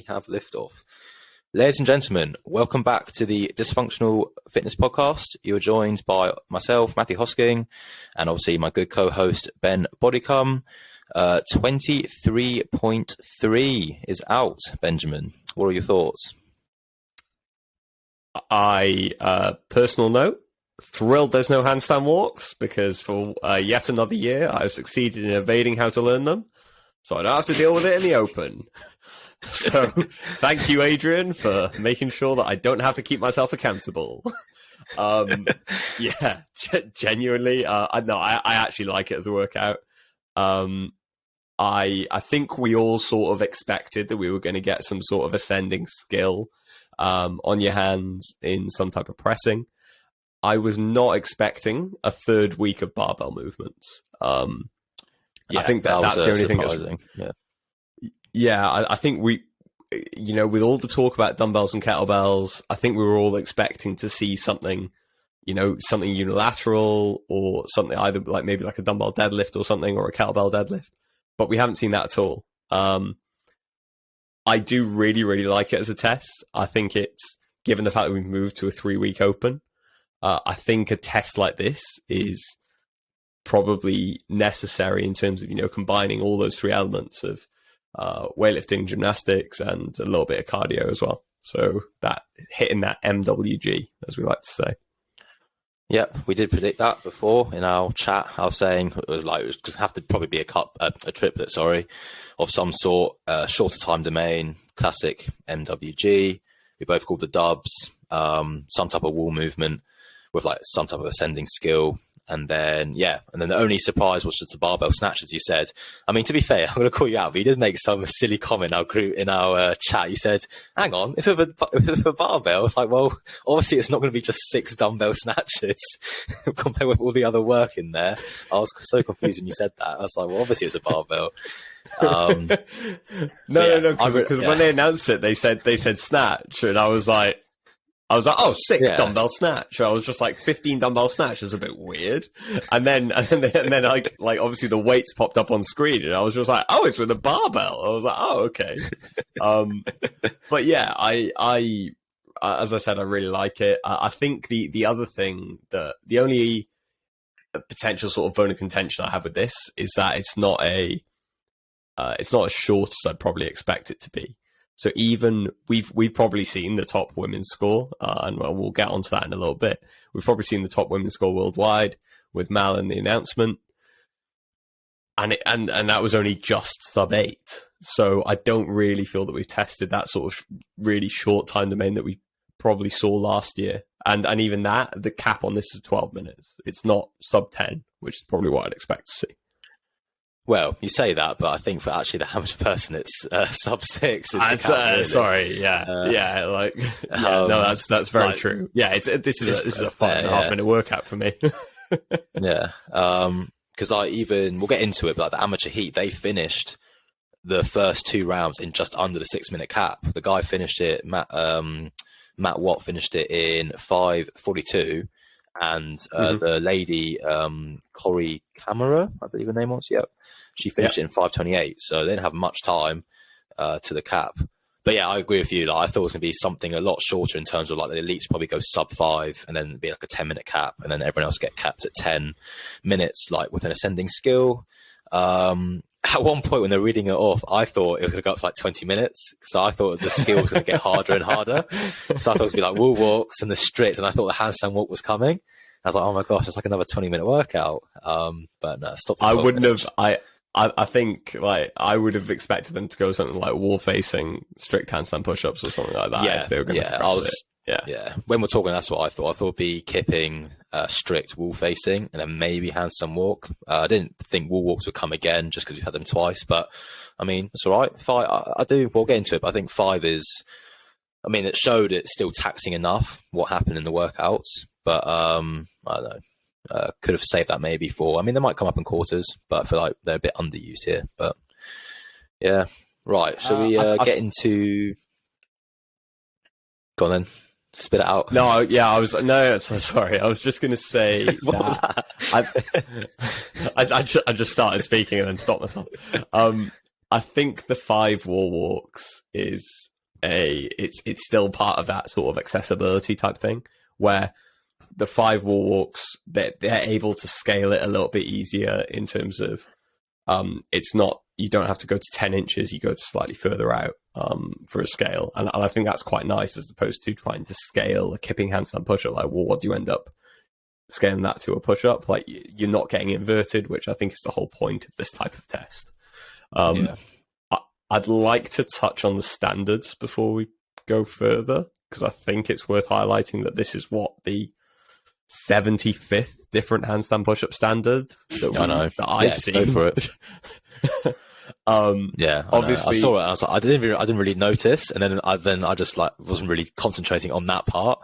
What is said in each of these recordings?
we have liftoff. Ladies and gentlemen, welcome back to the Dysfunctional Fitness Podcast. You're joined by myself, Matthew Hosking, and obviously my good co-host, Ben Bodycom. 23.3 is out, Benjamin. What are your thoughts? Personal note, thrilled there's no handstand walks, because for yet another year I've succeeded in evading how to learn them, so I don't have to deal with it in the open. So thank you, Adrian, for making sure that I don't have to keep myself accountable. Yeah, genuinely, I actually like it as a workout. I think we all sort of expected that we were going to get some sort of ascending skill on your hands in some type of pressing. I was not expecting a third week of barbell movements. I think that's the only surprising. thing. Yeah, I think we, with all the talk about dumbbells and kettlebells, I think we were all expecting to see something, something unilateral, or something either maybe like a dumbbell deadlift or something, or a kettlebell deadlift. But we haven't seen that at all. I do really, really like it as a test. I think it's, given the fact that we've moved to a 3-week open, I think a test like this is probably necessary in terms of, combining all those three elements of weightlifting, gymnastics, and a little bit of cardio as well. So that hitting that MWG, as we like to say. Yep, we did predict that before in our chat. I was saying it was going to have to probably be a triplet, of some sort, shorter time domain, classic MWG. We both called the dubs, some type of wall movement with some type of ascending skill. And then the only surprise was just the barbell snatch, as you said. I mean, to be fair, I'm going to call you out, but you did make some silly comment in our chat. You said, hang on, it's with a barbell. It's like, well, obviously it's not going to be just 6 dumbbell snatches compared with all the other work in there. I was so confused when you said that. I was like, well, obviously it's a barbell. No, because when they announced it, they said snatch, and I was like, oh, sick, dumbbell snatch. I was just like, 15 dumbbell snatch is a bit weird. And then obviously the weights popped up on screen, and I was just like, oh, it's with a barbell. I was like, oh, okay. But yeah, I as I said, I really like it. I think the other thing, the only potential sort of bone of contention I have with this is that it's not as short as I'd probably expect it to be. So even we've probably seen the top women's score, and we'll get onto that in a little bit. We've probably seen the top women's score worldwide with Mal in the announcement, and that was only just sub 8. So I don't really feel that we've tested that sort of really short time domain that we probably saw last year. And even that, the cap on this is 12 minutes. It's not sub 10, which is probably what I'd expect to see. Well, you say that, but I think for actually the amateur person, it's sub 6. Really. Sorry, no, that's very true. Yeah, this is a 5.5 minute workout for me. Yeah, because we'll get into it, but the amateur heat, they finished the first 2 rounds in just under the 6-minute cap. The guy finished it, Matt Watt finished it in 5:42. And the lady, Corey Camera, I believe her name was, she finished it in 5:28, so they didn't have much time to the cap. But yeah, I agree with you. I thought it was going to be something a lot shorter in terms of the elites probably go sub 5, and then it'd be a 10-minute cap, and then everyone else get capped at 10 minutes, with an ascending skill. At one point when they're reading it off, I thought it was going to go up to 20 minutes. So I thought the skill was going to get harder and harder. So I thought it was going to be wall walks and the strict, and I thought the handstand walk was coming. I was like, oh my gosh, it's another 20-minute workout. But no, stop. I wouldn't have. I think I would have expected them to go something like wall facing strict handstand push-ups or something like that. If they were going to press it. Yeah. When we're talking, that's what I thought. I thought it'd be kipping, strict wall facing, and then maybe handstand walk. I didn't think wall walks would come again just because we've had them twice. But I mean, it's all right. 5, I do. We'll get into it. But I think 5 is. I mean, it showed it's still taxing enough what happened in the workouts. But I don't know. Could have saved that maybe for. I mean, they might come up in quarters, but I feel like they're a bit underused here. But yeah, right. Shall we get into? Go on then. Spit it out. No, yeah, I was sorry. I was just going to say what was that? I just started speaking and then stopped myself. I think the 5 wall walks is it's still part of that sort of accessibility type thing, where the 5 wall walks, they're able to scale it a little bit easier in terms of it's not, you don't have to go to 10 inches, you go slightly further out for a scale. And I think that's quite nice, as opposed to trying to scale a kipping handstand push-up. Like, well, what do you end up scaling that to a push-up? Like, you're not getting inverted, which I think is the whole point of this type of test. I'd like to touch on the standards before we go further, because I think it's worth highlighting that this is what the 75th different handstand push-up standard that I've seen. Go for it. Obviously, I saw it. I was like, I didn't really notice, and then I just like wasn't really concentrating on that part.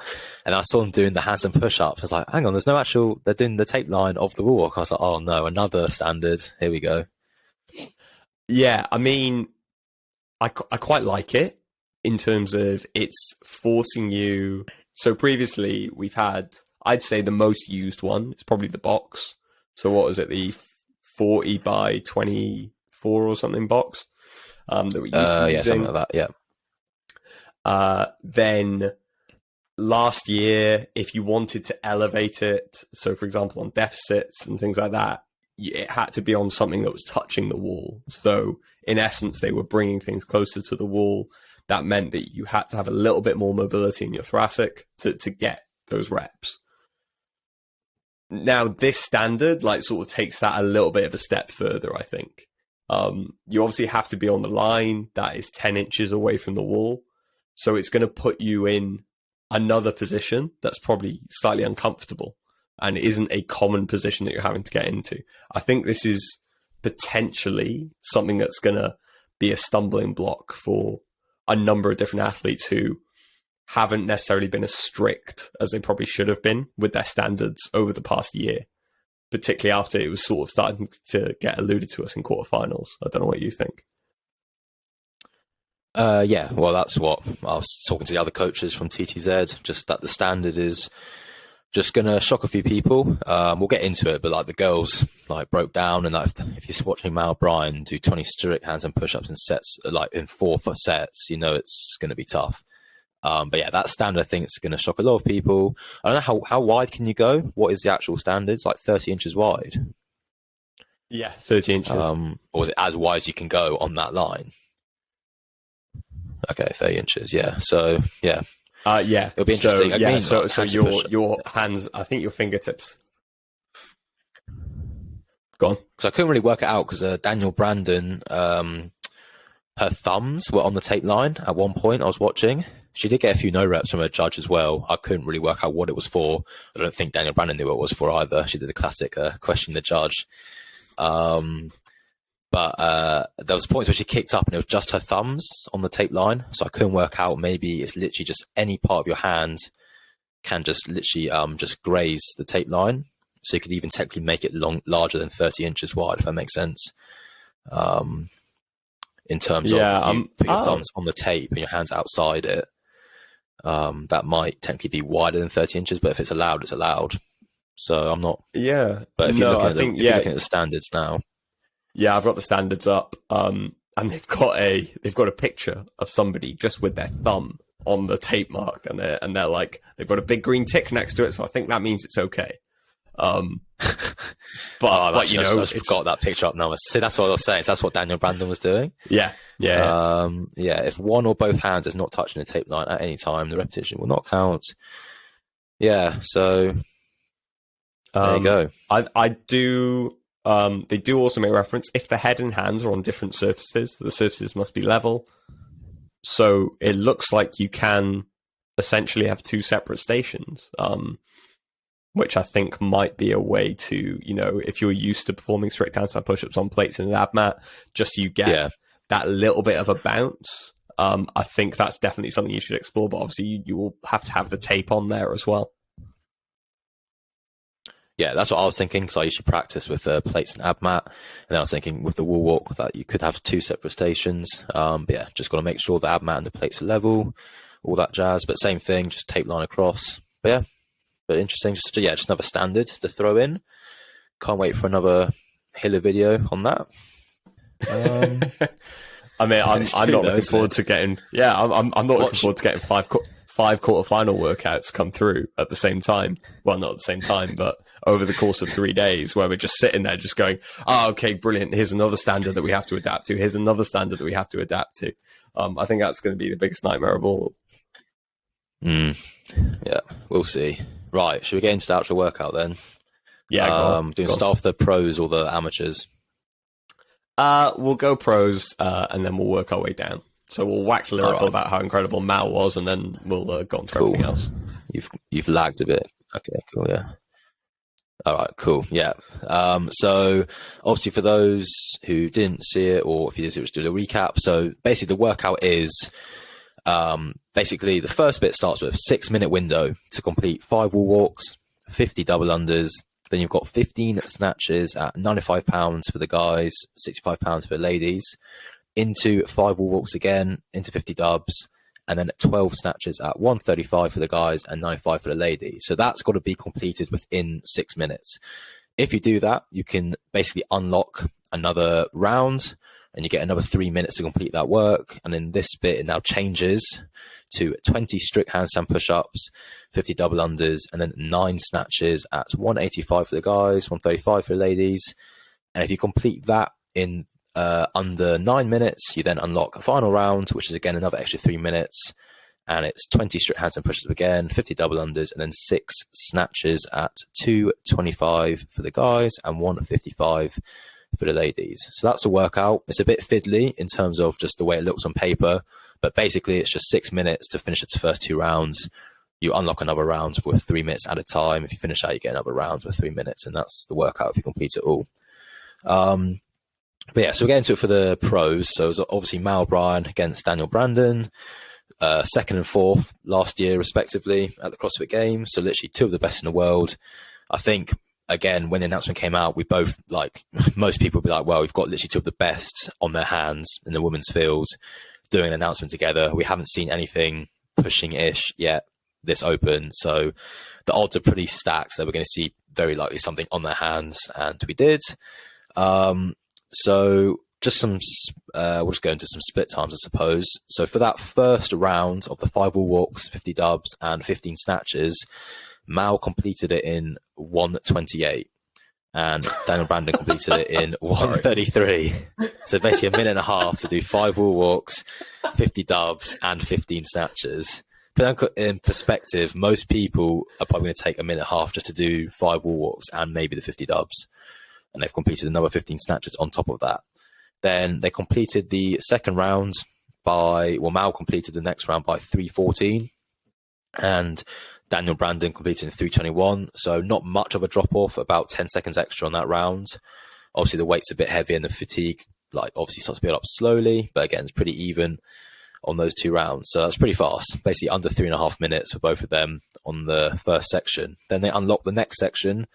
And I saw them doing the handstand push-ups. I was like, hang on, there's no actual. They're doing the tape line of the wall walk. I was like, oh no, another standard. Here we go. Yeah, I mean, I quite like it in terms of it's forcing you. So previously we've had, I'd say the most used one is probably the box. So what was it, the 40 by 24 or something box that we used to using? Something like that, yeah. Then last year, if you wanted to elevate it, so for example on deficits and things like that, it had to be on something that was touching the wall. So in essence, they were bringing things closer to the wall. That meant that you had to have a little bit more mobility in your thoracic to get those reps. Now, this standard like sort of takes that a little bit of a step further, I think. You obviously have to be on the line that is 10 inches away from the wall. So it's going to put you in another position that's probably slightly uncomfortable and isn't a common position that you're having to get into. I think this is potentially something that's going to be a stumbling block for a number of different athletes who haven't necessarily been as strict as they probably should have been with their standards over the past year, particularly after it was sort of starting to get alluded to us in quarterfinals. I don't know what you think. Yeah, well, that's what I was talking to the other coaches from TTZ, just that the standard is just going to shock a few people. We'll get into it, but like the girls like broke down, and like, if you're watching Mal Bryan do 20 strict hands and push-ups in sets, like in 4 sets, you know it's going to be tough. But yeah, that standard I think is going to shock a lot of people. I don't know how wide can you go? What is the actual standard? It's like 30 inches wide. Yeah, 30 inches. Or is it as wide as you can go on that line? Okay, 30 inches. Yeah. So yeah. Yeah, it'll be interesting. So, so your hands, I think your fingertips. Go on. Because I couldn't really work it out because Daniel Brandon, her thumbs were on the tape line at one point. I was watching. She did get a few no reps from her judge as well. I couldn't really work out what it was for. I don't think Daniel Brandon knew what it was for either. She did the classic question the judge. But there was points where she kicked up and it was just her thumbs on the tape line. So I couldn't work out. Maybe it's literally just any part of your hand can just literally just graze the tape line. So you could even technically make it larger than 30 inches wide, if that makes sense. In terms of if you put your thumbs on the tape and your hands outside it, that might technically be wider than 30 inches. But if it's allowed, it's allowed. So I'm not. Yeah. But if you're looking at the standards now. Yeah, I've got the standards up, and they've got a picture of somebody just with their thumb on the tape mark, and they're like, they've got a big green tick next to it, so I think that means it's okay. But you know, I just got that picture up now. See, that's what I was saying. So that's what Daniel Brandon was doing. Yeah. If one or both hands is not touching the tape line at any time, the repetition will not count. Yeah. So there you go. I do. They do also make reference, if the head and hands are on different surfaces, the surfaces must be level. So it looks like you can essentially have 2 separate stations, which I think might be a way to, you know, if you're used to performing strict handstand push-ups on plates and an ab mat, just so you get that little bit of a bounce. I think that's definitely something you should explore, but obviously you will have to have the tape on there as well. Yeah, that's what I was thinking, because I usually practice with plates and ab mat, and I was thinking with the wall walk that you could have 2 separate stations. But yeah, just got to make sure the ab mat and the plates are level, all that jazz. But same thing, just tape line across. But yeah, but interesting. Just another standard to throw in. Can't wait for another Hiller video on that. Um, I mean, I'm it's I'm true not though, looking isn't forward it? to getting. Yeah, I'm not looking Watch. forward to getting five quarterfinal workouts come through at the same time. Well, not at the same time, but over the course of 3 days, where we're just sitting there, just going, "Oh, okay, brilliant. Here's another standard that we have to adapt to. Here's another standard that we have to adapt to." I think that's going to be the biggest nightmare of all. Yeah, we'll see. Right, should we get into the actual workout then? Yeah, go on. Doing Go on. start with the pros or the amateurs? We'll go pros, and then we'll work our way down. So we'll wax lyrical Right. about how incredible Mal was, and then we'll go on to everything else. You've lagged a bit. Okay, cool. Yeah. All right, cool. Yeah. So obviously for those who didn't see it, or if you did see it, just do a recap. So basically the workout is, basically the first bit starts with 6-minute window to complete 5 wall walks, 50 double unders. Then you've got 15 snatches at 95 pounds for the guys, 65 pounds for the ladies, into 5 wall walks again, into 50 dubs, and then 12 snatches at 135 for the guys and 95 for the ladies. So that's got to be completed within 6 minutes. If you do that, you can basically unlock another round and you get another 3 minutes to complete that work. And then this bit, it now changes to 20 strict handstand push-ups, 50 double unders, and then 9 snatches at 185 for the guys, 135 for the ladies. And if you complete that in under 9 minutes, you then unlock a final round, which is again another extra 3 minutes. And it's 20 strict handstand push-ups again, 50 double unders, and then 6 snatches at 225 for the guys and 155 for the ladies. So that's the workout. It's a bit fiddly in terms of just the way it looks on paper, but basically it's just 6 minutes to finish its first 2 rounds. You unlock another round for 3 minutes at a time. If you finish that, you get another round for 3 minutes, and that's the workout if you complete it all. But yeah, so we'll get into it for the pros. So it was obviously Mal Bryan against Daniel Brandon, 2nd and 4th last year, respectively, at the CrossFit Games. So literally 2 of the best in the world. I think, again, when the announcement came out, we both, like, most people would be like, well, we've got literally 2 of the best on their hands in the women's field doing an announcement together. We haven't seen anything pushing-ish yet this open. So the odds are pretty stacked that we're going to see very likely something on their hands, and we did. So just we'll just go into some split times, I suppose. So for that first round of the 5 wall walks, 50 dubs, and 15 snatches, Mal completed it in 1:28, and Daniel Brandon completed it in 1:33. So basically a minute and a half to do 5 wall walks, 50 dubs, and 15 snatches. Put that in perspective, most people are probably going to take a minute and a half just to do 5 wall walks and maybe the 50 dubs. And they've completed another 15 snatches on top of that. Then they completed the second round Mal completed the next round by 3:14, and Daniel Brandon completed in 3:21. So not much of a drop off, about 10 seconds extra on that round. Obviously the weight's a bit heavy and the fatigue, like, obviously starts to build up slowly, but again, it's pretty even on those 2 rounds. So that's pretty fast, basically under 3.5 minutes for both of them on the first section. Then they unlocked the next section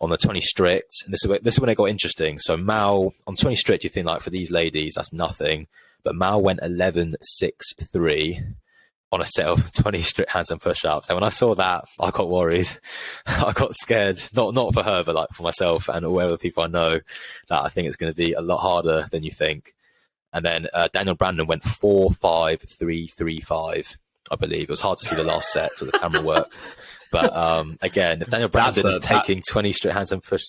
on the 20 strict, and this is when it got interesting. So Mal on 20 strict, you think, like, for these ladies that's nothing, but Mal went 11.63 on a set of 20 strict handstand push-ups. And when I saw that, I got worried. I got scared, not for her, but like for myself and all other people I know, that I think it's going to be a lot harder than you think. And then Daniel Brandon went 4.5335, I believe. It was hard to see the last set to the camera work. But again, if Daniel Brandon is taking 20 straight hands and push,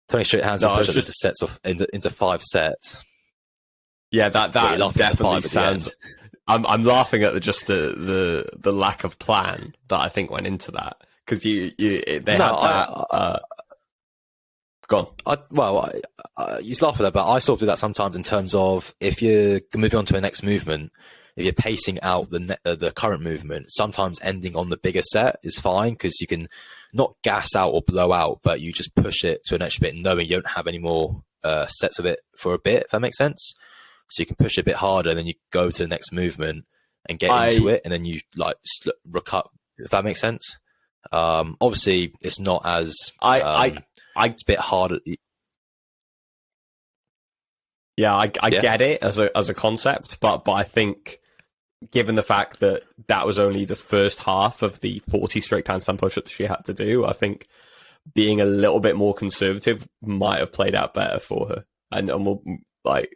20 straight hands and push into sets of into 5 sets. Yeah, that definitely sounds. I'm laughing at the lack of plan that I think went into that, because they had that. Go on. You laugh at that, but I sort of do that sometimes in terms of if you're moving on to a next movement. If you're pacing out the current movement, sometimes ending on the bigger set is fine, because you can not gas out or blow out, but you just push it to an extra bit, knowing you don't have any more sets of it for a bit, if that makes sense. So you can push it a bit harder, and then you go to the next movement and get into it, and then you like recover, if that makes sense. Obviously, it's not as it's a bit harder. Yeah, I get it as a concept, but I think, given the fact that that was only the first half of the 40 straight handstand push-ups she had to do, I think being a little bit more conservative might have played out better for her. And like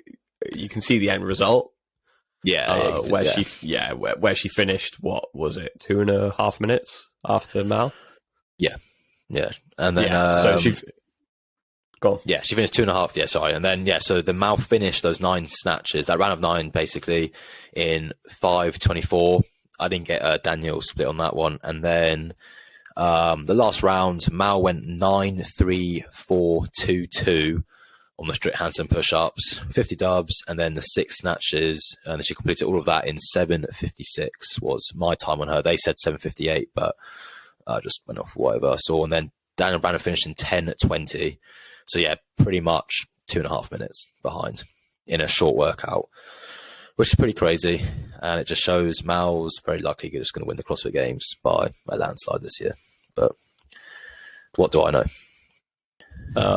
you can see the end result. Where she finished, what was it, 2.5 minutes after Mal? Yeah, and then so she go on. Yeah, she finished 2.5. Yeah, sorry, and then so the Mal finished those 9 snatches, that round of 9, basically in 5:24. I didn't get Daniel split on that one, and then the last round, Mal went 9-3-4-2-2 on the strict handstand push-ups, 50 dubs, and then the 6 snatches, and she completed all of that in 7:56 was my time on her. They said 7:58, but I just went off whatever I saw. And then Daniel Brandon finished in 10:20. So yeah, pretty much 2.5 minutes behind in a short workout, which is pretty crazy. And it just shows Mal's very likely just going to win the CrossFit Games by a landslide this year. But what do I know?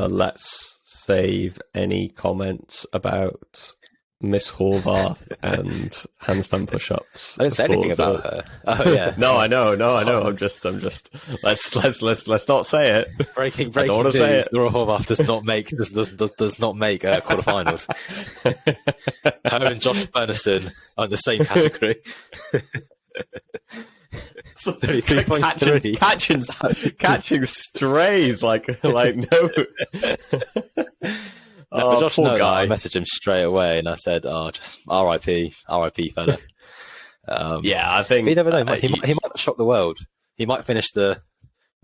Let's save any comments about Miss Horvath and handstand push-ups. I didn't say anything about her. Oh yeah. No, I know. I'm just. Let's not say it. Breaking news. Say it. Laura Horvath does not make quarterfinals. Her and Josh Burniston are in the same category. So catching strays like no. No, Josh, poor guy. I messaged him straight away and I said, just RIP fella. I think you never know. He might shock the world. He might finish the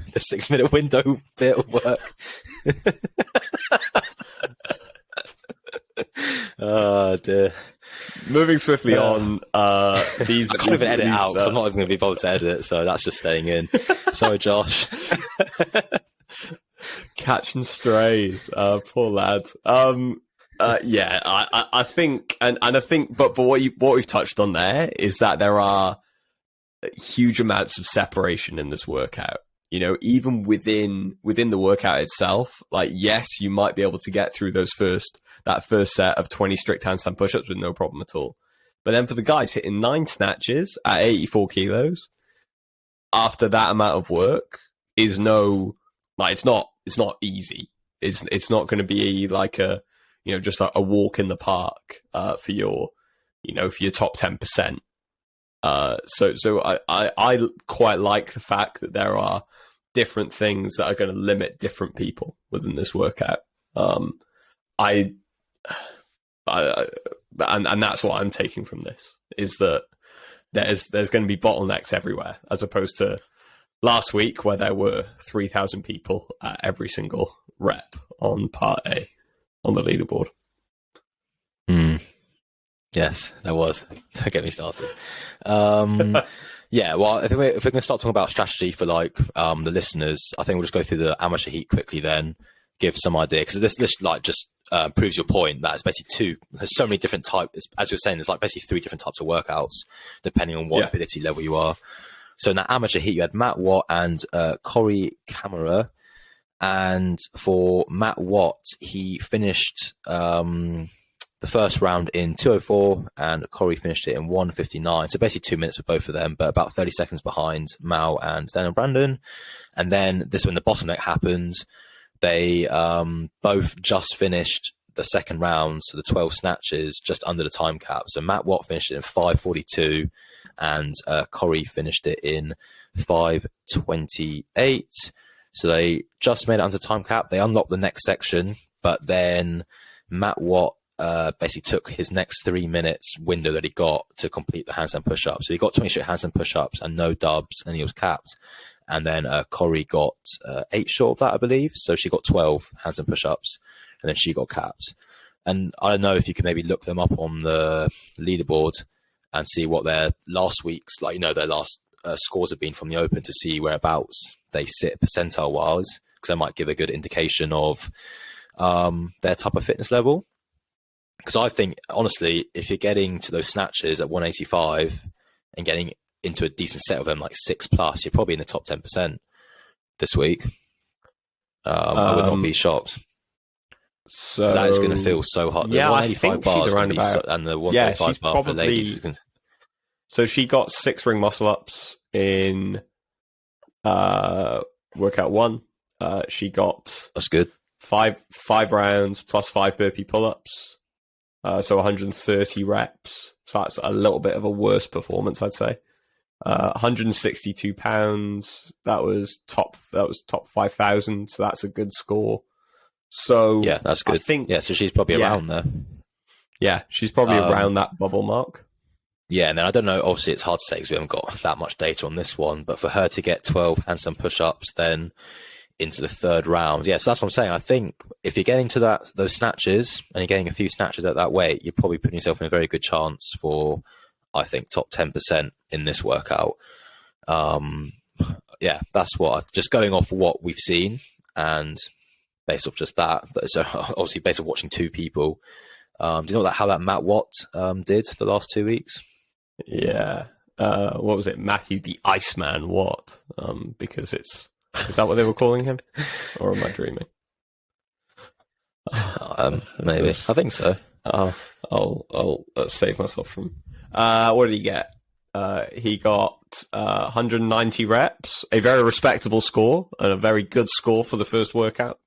6-minute window bit of work. Oh dear. Moving swiftly on, these I can't even edit out because I'm not even going to be bothered to edit it, so that's just staying in. Sorry, Josh. Catching strays, poor lad. I think, and I think, but what we've touched on there is that there are huge amounts of separation in this workout. You know, even within the workout itself, like yes, you might be able to get through that first set of 20 strict handstand push-ups with no problem at all. But then for the guys hitting 9 snatches at 84 kilos after that amount of work is it's not easy. It's not going to be like just a walk in the park for your top 10%. So I quite like the fact that there are different things that are going to limit different people within this workout. And that's what I'm taking from this, is that there's going to be bottlenecks everywhere, as opposed to last week where there were 3,000 people at every single rep on part A on the leaderboard. Yes, there was. Don't get me started. Well, if we're going to start talking about strategy for the listeners, I think we'll just go through the amateur heat quickly, then give some idea, because this just proves your point that it's basically there's so many different types. As you're saying, there's basically 3 different types of workouts depending on what ability level you are. So in that amateur heat, you had Matt Watt and Corey Camera. And for Matt Watt, he finished the first round in 2:04, and Corey finished it in 1:59. So basically 2 minutes for both of them, but about 30 seconds behind Mal and Daniel Brandon. And then this is when the bottleneck happened. They both just finished the second round, so the 12 snatches, just under the time cap. So Matt Watt finished it in 5:42, and Corey finished it in 5:28. So they just made it under time cap. They unlocked the next section, but then Matt Watt basically took his next 3 minutes window that he got to complete the handstand push-ups. So he got 20 straight handstand push-ups and no dubs, and he was capped. And then Corey got 8 short of that, I believe. So she got 12 handstand push-ups, and then she got capped. And I don't know if you could maybe look them up on the leaderboard and see what their last week's, their last scores have been from the Open, to see whereabouts they sit percentile-wise, because that might give a good indication of their type of fitness level. Because I think, honestly, if you're getting to those snatches at 185 and getting into a decent set of them, like 6+, you're probably in the top 10% this week. I would not be shocked. So that is going to feel so hot. Yeah, the 185 bars around about, and the 135 bar probably, for ladies. So she got 6 ring muscle ups in workout 1. She got that's good. 5 rounds plus 5 burpee pull ups. so 130 reps. So that's a little bit of a worse performance, I'd say. 162 pounds. That was top 5,000. So that's a good score. So yeah, that's good. So she's probably around there. Yeah, she's probably around that bubble mark. Yeah, and then I don't know. Obviously, it's hard to say because we haven't got that much data on this one. But for her to get 12 handstand push-ups, then into the third round, so that's what I'm saying. I think if you're getting to those snatches and you're getting a few snatches at that weight, you're probably putting yourself in a very good chance for, I think, top 10% in this workout. That's what just going off what we've seen and based off just that. So obviously, based off watching two people. Do you know how that Matt Watt did the last 2 weeks? Yeah. What was it? Matthew the Iceman Watt? Because is that what they were calling him? Or am I dreaming? Maybe. I think so. I'll save myself from. What did he get? He got 190 reps, a very respectable score, and a very good score for the first workout.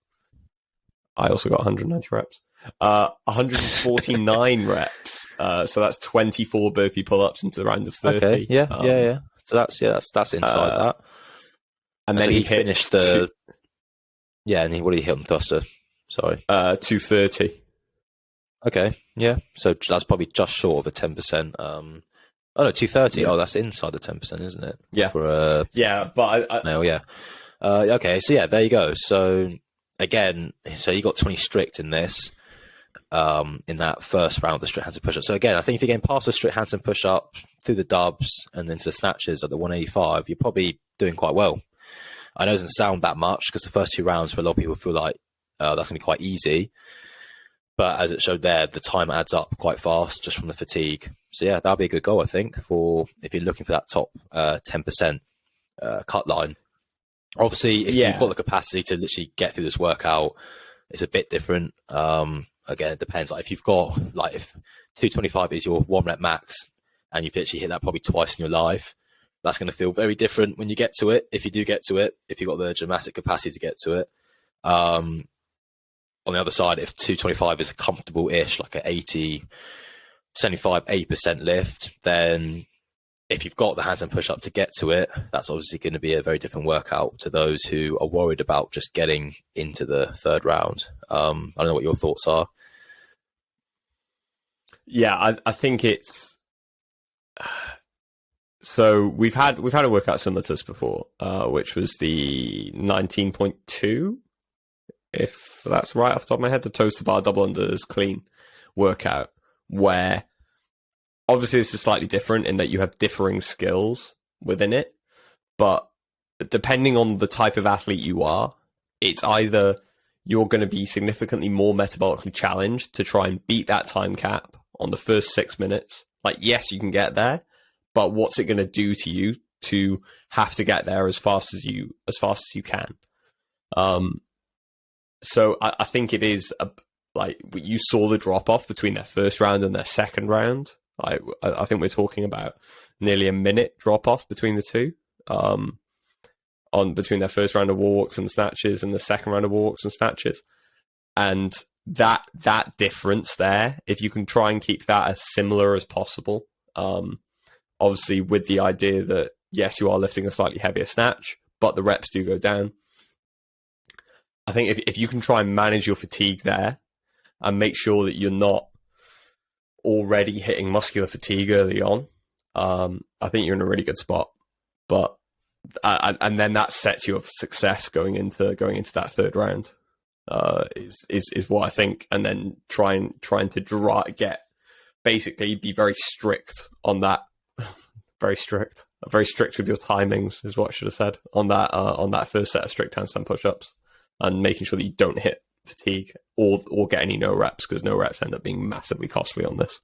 I also got 190 reps. 149 reps. So that's 24 burpee pull-ups into the round of 30. Okay. Yeah. So that's inside that. And then he finished the. Yeah, and what did he hit on thruster? Sorry. 230. Okay. Yeah. So that's probably just short of a 10%. 230. Yeah. Oh, that's inside the 10%, isn't it? Yeah. But no, yeah. Okay. So there you go. So again, you got 20 strict in this. In that first round of the strict handstand push-up. So again, I think if you're getting past the strict handstand push-up through the dubs and into the snatches at the 185, you're probably doing quite well. I know it doesn't sound that much because the first two rounds for a lot of people feel like that's going to be quite easy. But as it showed there, the time adds up quite fast just from the fatigue. So that'll be a good goal, I think, for if you're looking for that top 10% cut line. Obviously, if you've got the capacity to literally get through this workout, it's a bit different. Again, it depends. Like if you've got if 225 is your 1 rep max and you've literally hit that probably twice in your life, that's going to feel very different when you get to it. If you do get to it, if you've got the gymnastic capacity to get to it. On the other side, if 225 is a comfortable-ish, like an 80% lift, then if you've got the handstand push-up to get to it, that's obviously going to be a very different workout to those who are worried about just getting into the third round. I don't know what your thoughts are. Yeah, I think it's. So we've had a workout similar to this before, which was the 19.2, if that's right off the top of my head, the toes to bar double unders clean workout, where obviously this is slightly different in that you have differing skills within it, but depending on the type of athlete you are, it's either you're going to be significantly more metabolically challenged to try and beat that time cap on the first 6 minutes. Like, yes, you can get there, but what's it going to do to you to have to get there as fast as you can? So I think it is like you saw the drop off between their first round and their second round. I think we're talking about nearly a minute drop off between the two, between their first round of walks and snatches and the second round of walks and snatches, and that difference there, if you can try and keep that as similar as possible, obviously with the idea that yes, you are lifting a slightly heavier snatch, but the reps do go down. I think if you can try and manage your fatigue there and make sure that you're not already hitting muscular fatigue early on, I think you're in a really good spot. But and then that sets you up for success going into that third round. Is what I think, and then trying to basically be very strict on that. Very strict with your timings is what I should have said on that first set of strict handstand push-ups, and making sure that you don't hit fatigue or get any no reps, because no reps end up being massively costly on this.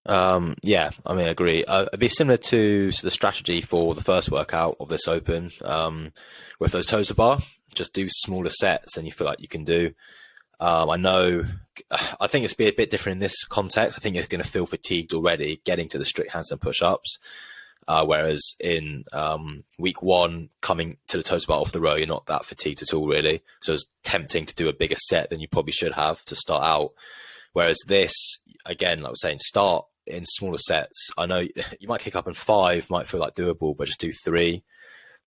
Yeah, I mean, I agree. It'd be similar to the strategy for the first workout of this open, with those toes to bar. Just do smaller sets than you feel like you can do. I think it's be a bit different in this context. I think you're going to feel fatigued already getting to the strict handstand push-ups. Whereas in week one, coming to the toes to bar off the row, you're not that fatigued at all, really. So it's tempting to do a bigger set than you probably should have to start out. Whereas this, again, like I was saying, start in smaller sets. I know you might kick up in 5, might feel like doable, but just do 3.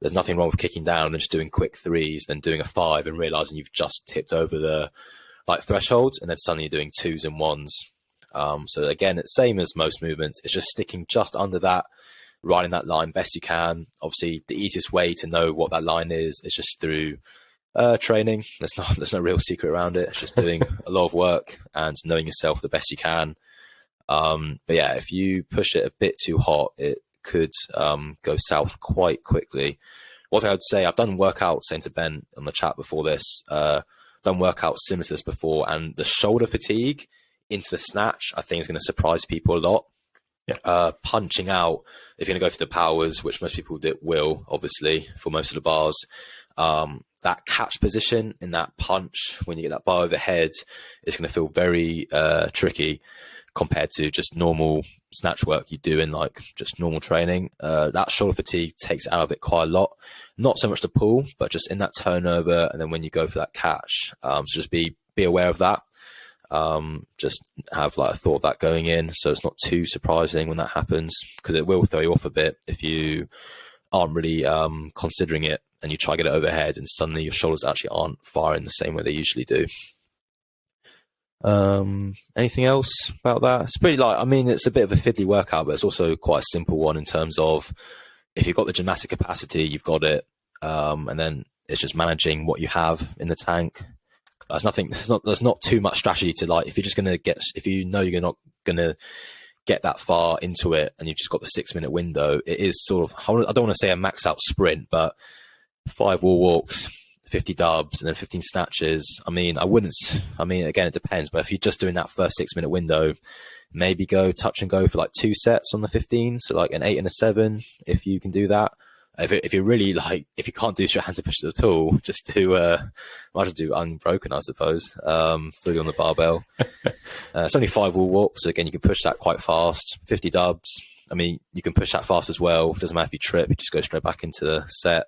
There's nothing wrong with kicking down and just doing quick 3s, then doing a 5 and realizing you've just tipped over the thresholds, and then suddenly you're doing 2s and 1s. So again, it's same as most movements. It's just sticking just under that, riding that line best you can. Obviously, the easiest way to know what that line is just through training. There's no real secret around it. It's just doing a lot of work and knowing yourself the best you can. But yeah, if you push it a bit too hot, it could go south quite quickly. One thing I would say, I've done workouts, saying to Ben on the chat before this, done workouts similar to this before, and the shoulder fatigue into the snatch, I think, is going to surprise people a lot. Yeah. Punching out, if you're going to go for the powers, which most people will, obviously, for most of the bars, that catch position in that punch, when you get that bar overhead, is going to feel very tricky compared to just normal snatch work you do in like just normal training. That shoulder fatigue takes out of it quite a lot. Not so much the pull, but just in that turnover, and then when you go for that catch. So just be aware of that. Just have like a thought of that going in, so it's not too surprising when that happens, because it will throw you off a bit if you aren't really considering it and you try to get it overhead and suddenly your shoulders actually aren't firing the same way they usually do. Anything else about that? It's pretty it's a bit of a fiddly workout, but it's also quite a simple one in terms of if you've got the gymnastic capacity, you've got it, and then it's just managing what you have in the tank. There's not too much strategy to, like, if you know you're not gonna get that far into it and you've just got the 6-minute window, it is sort of, I don't want to say a max out sprint, but 5 wall walks, 50 dubs, and then 15 snatches. Again, it depends, but if you're just doing that first 6-minute window, maybe go touch and go for like 2 sets on the 15, so like an 8 and a 7, if you can do that. If you're really if you can't do your hands and push at all, just might just do unbroken, I suppose, fully on the barbell. It's only 5 wall walks, so again, you can push that quite fast. 50 dubs, you can push that fast as well. It doesn't matter if you trip, you just go straight back into the set.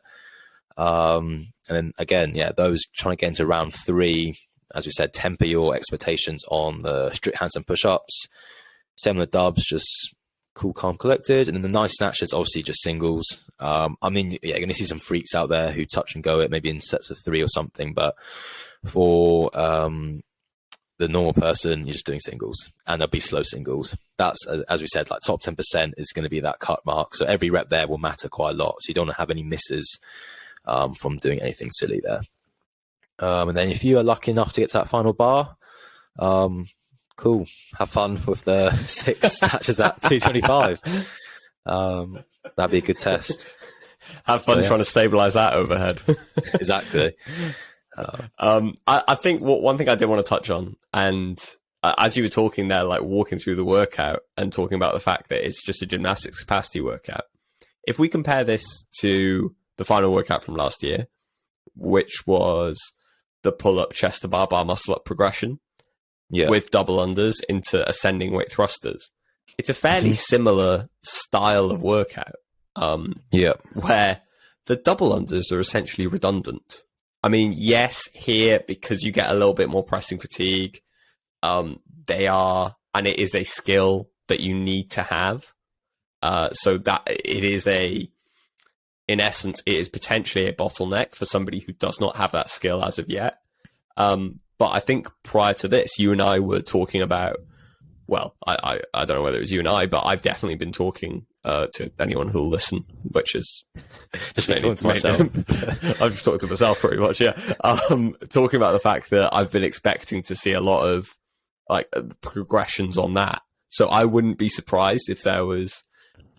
And then again, those trying to get into round 3, as we said, temper your expectations on the strict handstand push-ups. Same with the dubs, just cool, calm, collected. And then the nice snatches, obviously just singles. You're going to see some freaks out there who touch and go it maybe in sets of 3 or something, but for the normal person, you're just doing singles, and they'll be slow singles. That's, as we said, like top 10% is going to be that cut mark, so every rep there will matter quite a lot, so you don't have any misses from doing anything silly there. And then if you are lucky enough to get to that final bar, cool, have fun with the 6 snatches at 225. That'd be a good test. Have fun trying to stabilize that overhead. Exactly. I think one thing I did want to touch on, and as you were talking there, like walking through the workout and talking about the fact that it's just a gymnastics capacity workout, if we compare this to the final workout from last year, which was the pull-up chest to bar muscle up progression, with double unders into ascending weight thrusters, it's a fairly similar style of workout, where the double unders are essentially redundant. Yes, here, because you get a little bit more pressing fatigue, they are, and it is a skill that you need to have, so that it is in essence, it is potentially a bottleneck for somebody who does not have that skill as of yet. But I think prior to this, you and I were talking about, well, I don't know whether it was you and I, but I've definitely been talking to anyone who'll listen, which is just talking to myself. I've just talked to myself pretty much, talking about the fact that I've been expecting to see a lot of like progressions on that. So I wouldn't be surprised if there was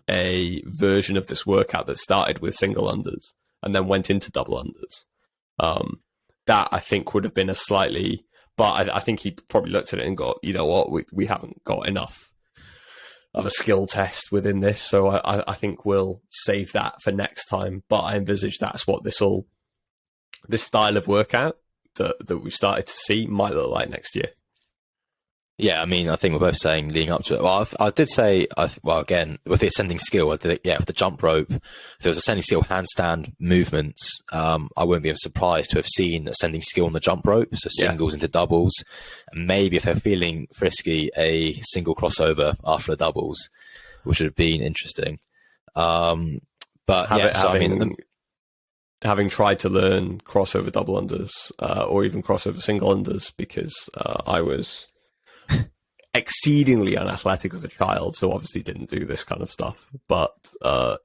a version of this workout that started with single unders and then went into double unders. That I think would have been a slightly, but I think he probably looked at it and got, you know what, we haven't got enough of a skill test within this, so I think we'll save that for next time. But I envisage that's what this style of workout that we've started to see might look like next year. Yeah, I mean, I think we're both saying leading up to it. Well, I did say, well, again, with the ascending skill, with the jump rope, if there was ascending skill handstand movements, I wouldn't be surprised to have seen ascending skill on the jump rope, so singles into doubles, and maybe if they're feeling frisky, a single crossover after the doubles, which would have been interesting. But having tried to learn crossover double unders or even crossover single unders, because I was exceedingly unathletic as a child, so obviously didn't do this kind of stuff. But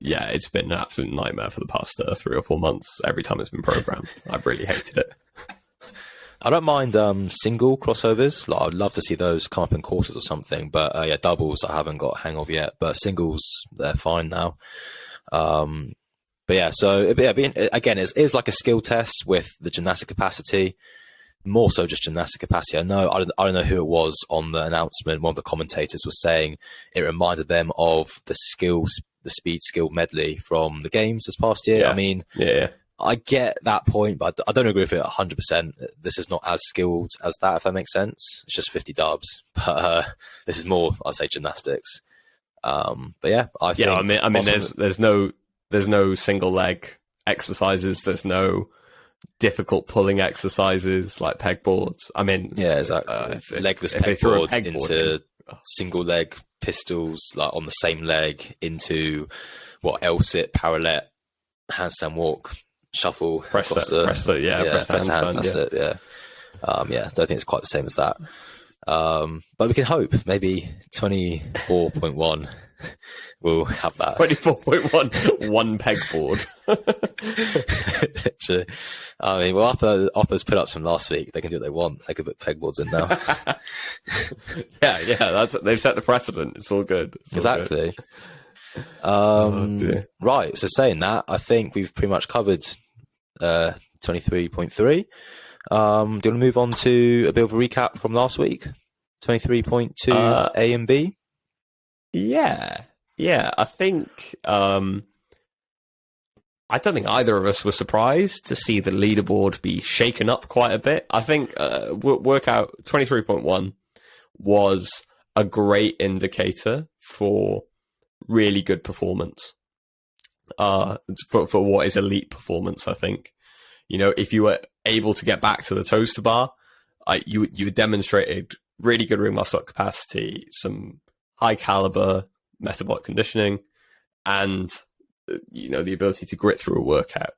it's been an absolute nightmare for the past 3 or 4 months. Every time it's been programmed, I've really hated it. I don't mind single crossovers. Like, I'd love to see those come up in courses or something. But doubles I haven't got a hang of yet. But singles, they're fine now. But yeah, so again, it's like a skill test with the gymnastic capacity. More so just gymnastic capacity. I don't know who it was on the announcement. One of the commentators was saying it reminded them of the speed skill medley from the games this past year. Yeah. I mean, yeah, I get that point, but I don't agree with it 100%. This is not as skilled as that, if that makes sense. It's just 50 dubs, but this is more, I'd say, gymnastics. But yeah, I think. Yeah, I mean, there's no single leg exercises. There's no difficult pulling exercises like pegboards. I mean, yeah, exactly. Legless pegboards into single leg pistols, like on the same leg, into L-sit, parallel, handstand walk, shuffle, press hands. That's it. Yeah. I don't think it's quite the same as that. But we can hope maybe 24.1 will have that. 24.1, one pegboard. I mean, well, after those put-ups from last week, they can do what they want. They could put pegboards in now. yeah, they've set the precedent. It's all good. Exactly. Good. Right. So saying that, I think we've pretty much covered 23.3. Do you want to move on to a bit of a recap from last week? 23.2 A and B? Yeah. I think I don't think either of us were surprised to see the leaderboard be shaken up quite a bit. I think workout 23.1 was a great indicator for really good performance. For what is elite performance, I think. If you were able to get back to the toaster bar, you demonstrated really good ring muscle capacity, some high caliber metabolic conditioning, and the ability to grit through a workout.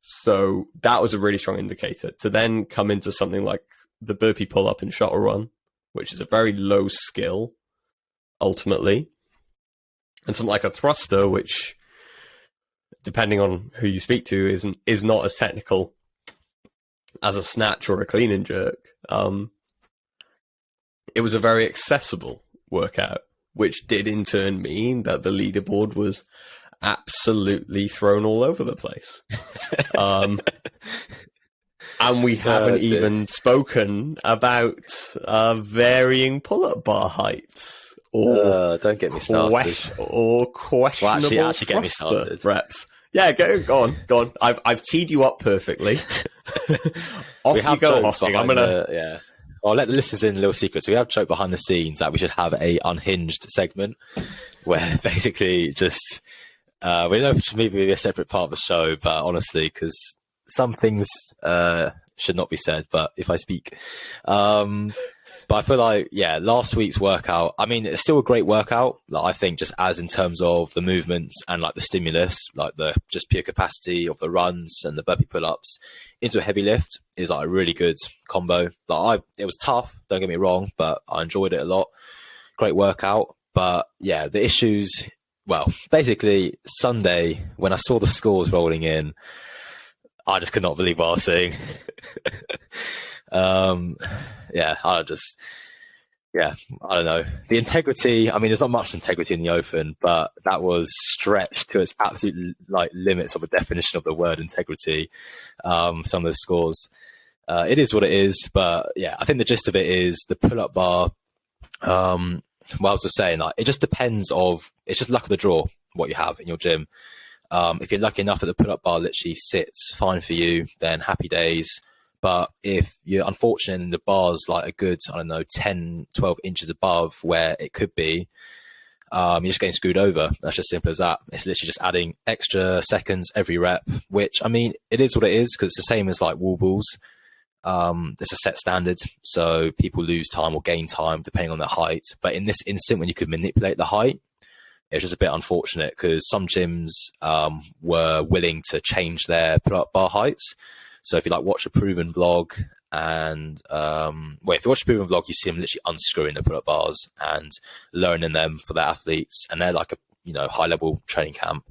So that was a really strong indicator. To then come into something like the burpee pull up and shuttle run, which is a very low skill ultimately, and something like a thruster, which, depending on who you speak to, is not as technical as a snatch or a clean and jerk. It was a very accessible workout, which did in turn mean that the leaderboard was absolutely thrown all over the place. And we haven't even spoken about varying pull-up bar heights or don't get me started. Or questionable actually get me started. Reps. Yeah, go on. I've teed you up perfectly. Off we have you go, jokes Hosking. Yeah. I'll let the listeners in a little secret. So we have joked behind the scenes that we should have a unhinged segment where basically just we don't know if it should maybe be a separate part of the show, but honestly, because some things should not be said. But if I speak, but I feel like last week's workout. I mean, it's still a great workout. Like, I think just as in terms of the movements and like the stimulus, like the just pure capacity of the runs and the burpee pull-ups into a heavy lift is like a really good combo. Like it was tough, don't get me wrong, but I enjoyed it a lot. Great workout. But yeah, the issues, well, basically Sunday when I saw the scores rolling in, I just could not believe what I was seeing. I don't know. The integrity, I mean, there's not much integrity in the open, but that was stretched to its absolute limits of a definition of the word integrity. Some of those scores. It is what it is, but I think the gist of it is the pull-up bar. What I was just saying, it just depends it's just luck of the draw what you have in your gym. If you're lucky enough that the pull-up bar literally sits fine for you, then happy days. But if you're unfortunate and the bar's like a good, I don't know, 10, 12 inches above where it could be, you're just getting screwed over. That's just simple as that. It's literally just adding extra seconds every rep, which, I mean, it is what it is, because it's the same as like wall balls. There's a set standard, so people lose time or gain time depending on their height. But in this instant, when you could manipulate the height, it's just a bit unfortunate, because some gyms were willing to change their put-up bar heights. So if you like watch a proven vlog, and if you watch a proven vlog, you see them literally unscrewing the put-up bars and learning them for their athletes, and they're like a high-level training camp.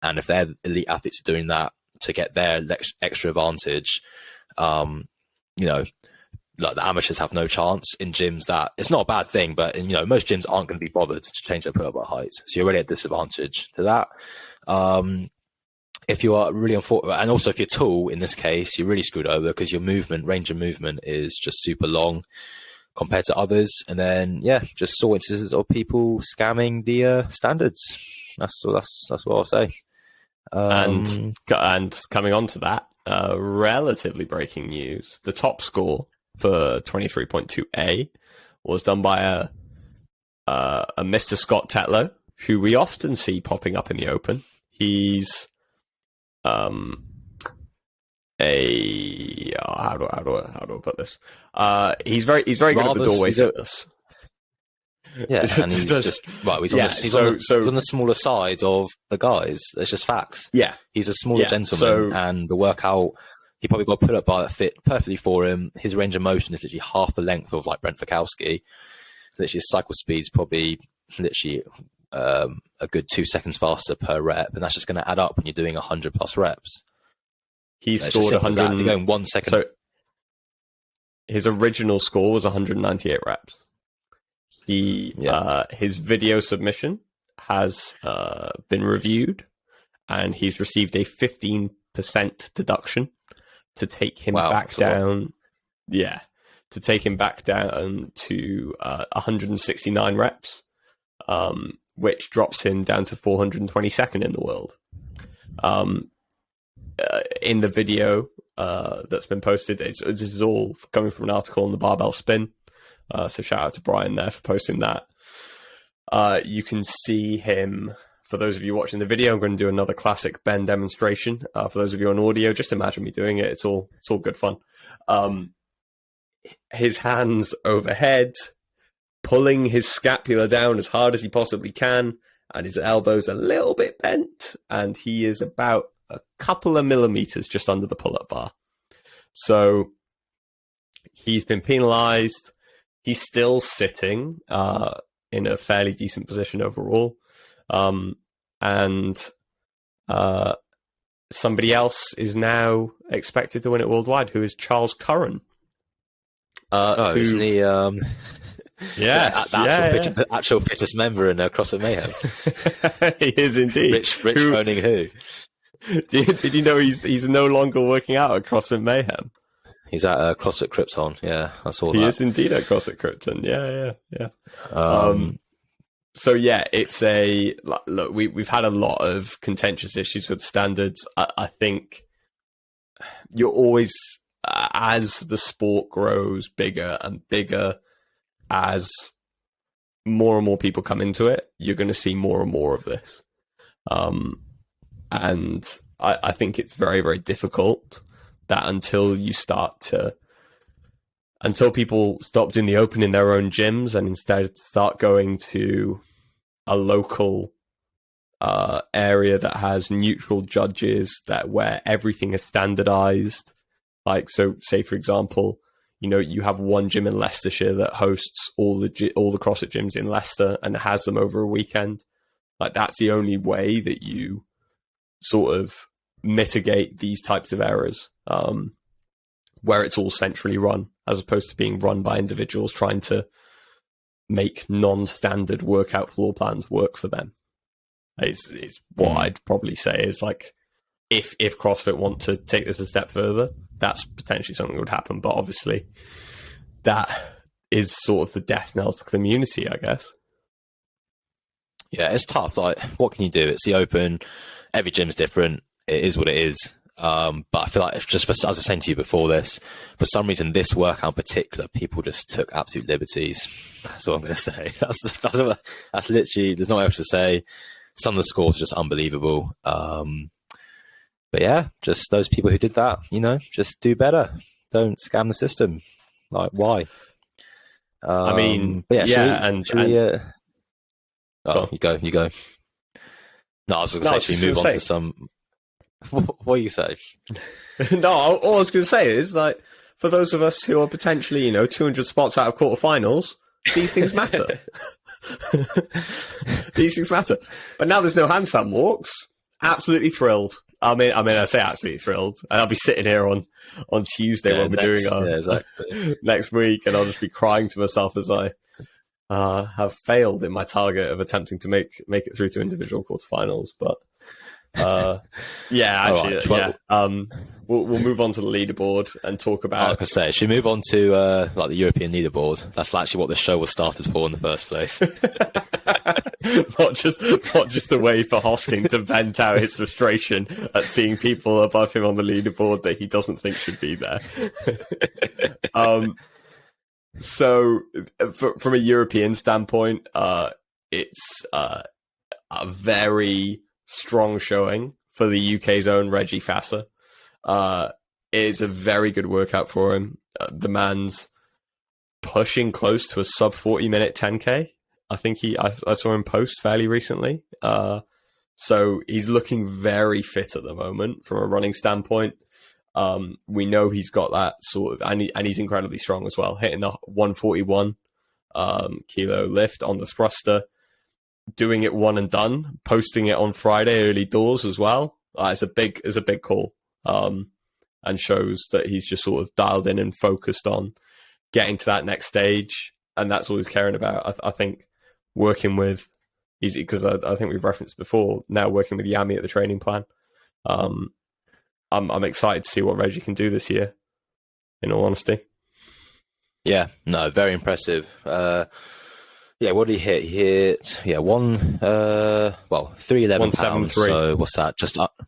And if their elite athletes are doing that to get their extra advantage, like the amateurs have no chance in gyms that it's not a bad thing, but most gyms aren't going to be bothered to change their put-up bar heights. So you're already at disadvantage to that. If you are really unfortunate, and also if you're tall, in this case, you're really screwed over, because your range of movement is just super long compared to others. And then, just saw instances of people scamming the standards. That's what I'll say. And coming on to that, relatively breaking news: the top score for 23.2A was done by a Mr. Scott Tetlow, who we often see popping up in the open. He's how do I put this? He's very good at the doorway fitness. Yeah, and he's he's on the smaller side of the guys. It's just facts. Yeah, he's a smaller gentleman, and the workout, he probably got put up by that fit perfectly for him. His range of motion is literally half the length of like Brent Fikowski. So literally his cycle speed's probably literally a good 2 seconds faster per rep, and that's just going to add up when you're doing 100 plus reps. He scored 100. If you're going 1 second. So his original score was 198 reps. His video submission has been reviewed, and he's received a 15% deduction to take him back down. Yeah, to take him back down to 169 reps, which drops him down to 422nd in the world. In the video that's been posted, this is all coming from an article on the Barbell Spin. So shout out to Brian there for posting that. You can see him, for those of you watching the video, I'm going to do another classic bend demonstration. For those of you on audio, just imagine me doing it. It's all good fun. His hands overhead, pulling his scapula down as hard as he possibly can, and his elbows a little bit bent, and he is about a couple of millimeters just under the pull-up bar. So he's been penalized. He's still sitting in a fairly decent position overall. And somebody else is now expected to win it worldwide, who is Charles Curran. Isn't he? The actual fittest member in CrossFit Mayhem. He is indeed. Rich phoning who? Did you know he's no longer working out at CrossFit Mayhem? He's at CrossFit Krypton. Yeah, I saw that. He is indeed at CrossFit Krypton. Yeah. So yeah, it's look. We've had a lot of contentious issues with standards. I think you're always, as the sport grows bigger and bigger, as more and more people come into it, you're going to see more and more of this. And I think it's very, very difficult that until people stop doing the open in their own gyms and instead start going to a local area that has neutral judges, where everything is standardized. Like, so say for example, you have one gym in Leicestershire that hosts all the CrossFit gyms in Leicester and has them over a weekend. Like, that's the only way that you sort of mitigate these types of errors, where it's all centrally run, as opposed to being run by individuals trying to make non-standard workout floor plans work for them. Is what I'd probably say is, like, if CrossFit want to take this a step further, that's potentially something that would happen. But obviously, that is sort of the death knell to the community, I guess. Yeah, it's tough. Like, what can you do? It's the open. Every gym's different. It is what it is. But I feel like it's just as I was saying to you before this, for some reason, this workout in particular, people just took absolute liberties. That's all I'm going to say. That's literally, there's not much to say. Some of the scores are just unbelievable. But yeah, just those people who did that, just do better. Don't scam the system. Like, why? I mean, but you go. No, I was going to say, should we move on to some... What do you say? No, all I was going to say is, like, for those of us who are potentially, 200 spots out of quarterfinals, these things matter. These things matter. But now there's no handstand walks. Absolutely thrilled. I mean, I say absolutely thrilled, and I'll be sitting here on Tuesday when we're doing our next week, and I'll just be crying to myself as I have failed in my target of attempting to make it through to individual quarterfinals. But yeah, actually, right, we'll move on to the leaderboard and talk about. I was going to say, should we move on to the European leaderboard? That's actually what the show was started for in the first place. not just a way for Hosking to vent out his frustration at seeing people above him on the leaderboard that he doesn't think should be there. So, from a European standpoint, it's a very strong showing for the UK's own Reggie Fasser. It's a very good workout for him. The man's pushing close to a sub 40-minute 10K. I think I saw him post fairly recently. So he's looking very fit at the moment from a running standpoint. We know he's got that sort of, and he's incredibly strong as well, hitting the 141 kilo lift on the thruster, doing it one and done, posting it on Friday early doors as well. It's a big call, and shows that he's just sort of dialed in and focused on getting to that next stage, and that's all he's caring about. I think working with, because I think we've referenced before, now working with Yami at the training plan. I'm excited to see what Reggie can do this year, in all honesty. Yeah, no, very impressive. What did he hit? He hit 311 pounds. So what's that? Just up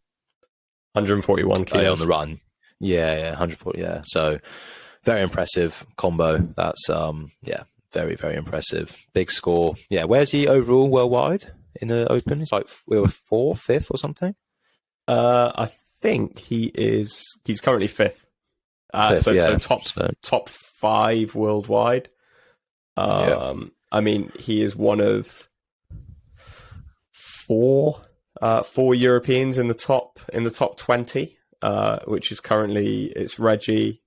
141 kilos on the run. Yeah, 140. Yeah, so very impressive combo. That's very, very impressive. Big score. Yeah, where's he overall worldwide in the Open? He's like we were 4th, 5th, or something. I think he's currently 5th. Top 5 worldwide. I mean, he is one of 4 Europeans in the top 20, which is currently, it's Reggie.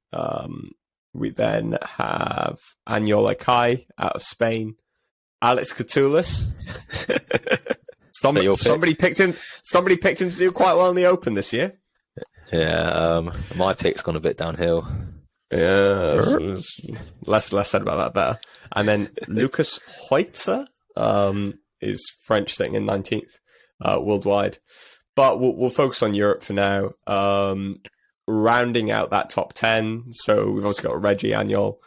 We then have Anyol Akai out of Spain, Alex Catoulis. Somebody picked him to do quite well in the Open this year. Yeah, my pick's gone a bit downhill. Yeah, less said about that, better. And then Lucas Hoitzer is French, sitting in 19th worldwide. But we'll focus on Europe for now. Rounding out that top 10, so we've also got Reggie, Anyol,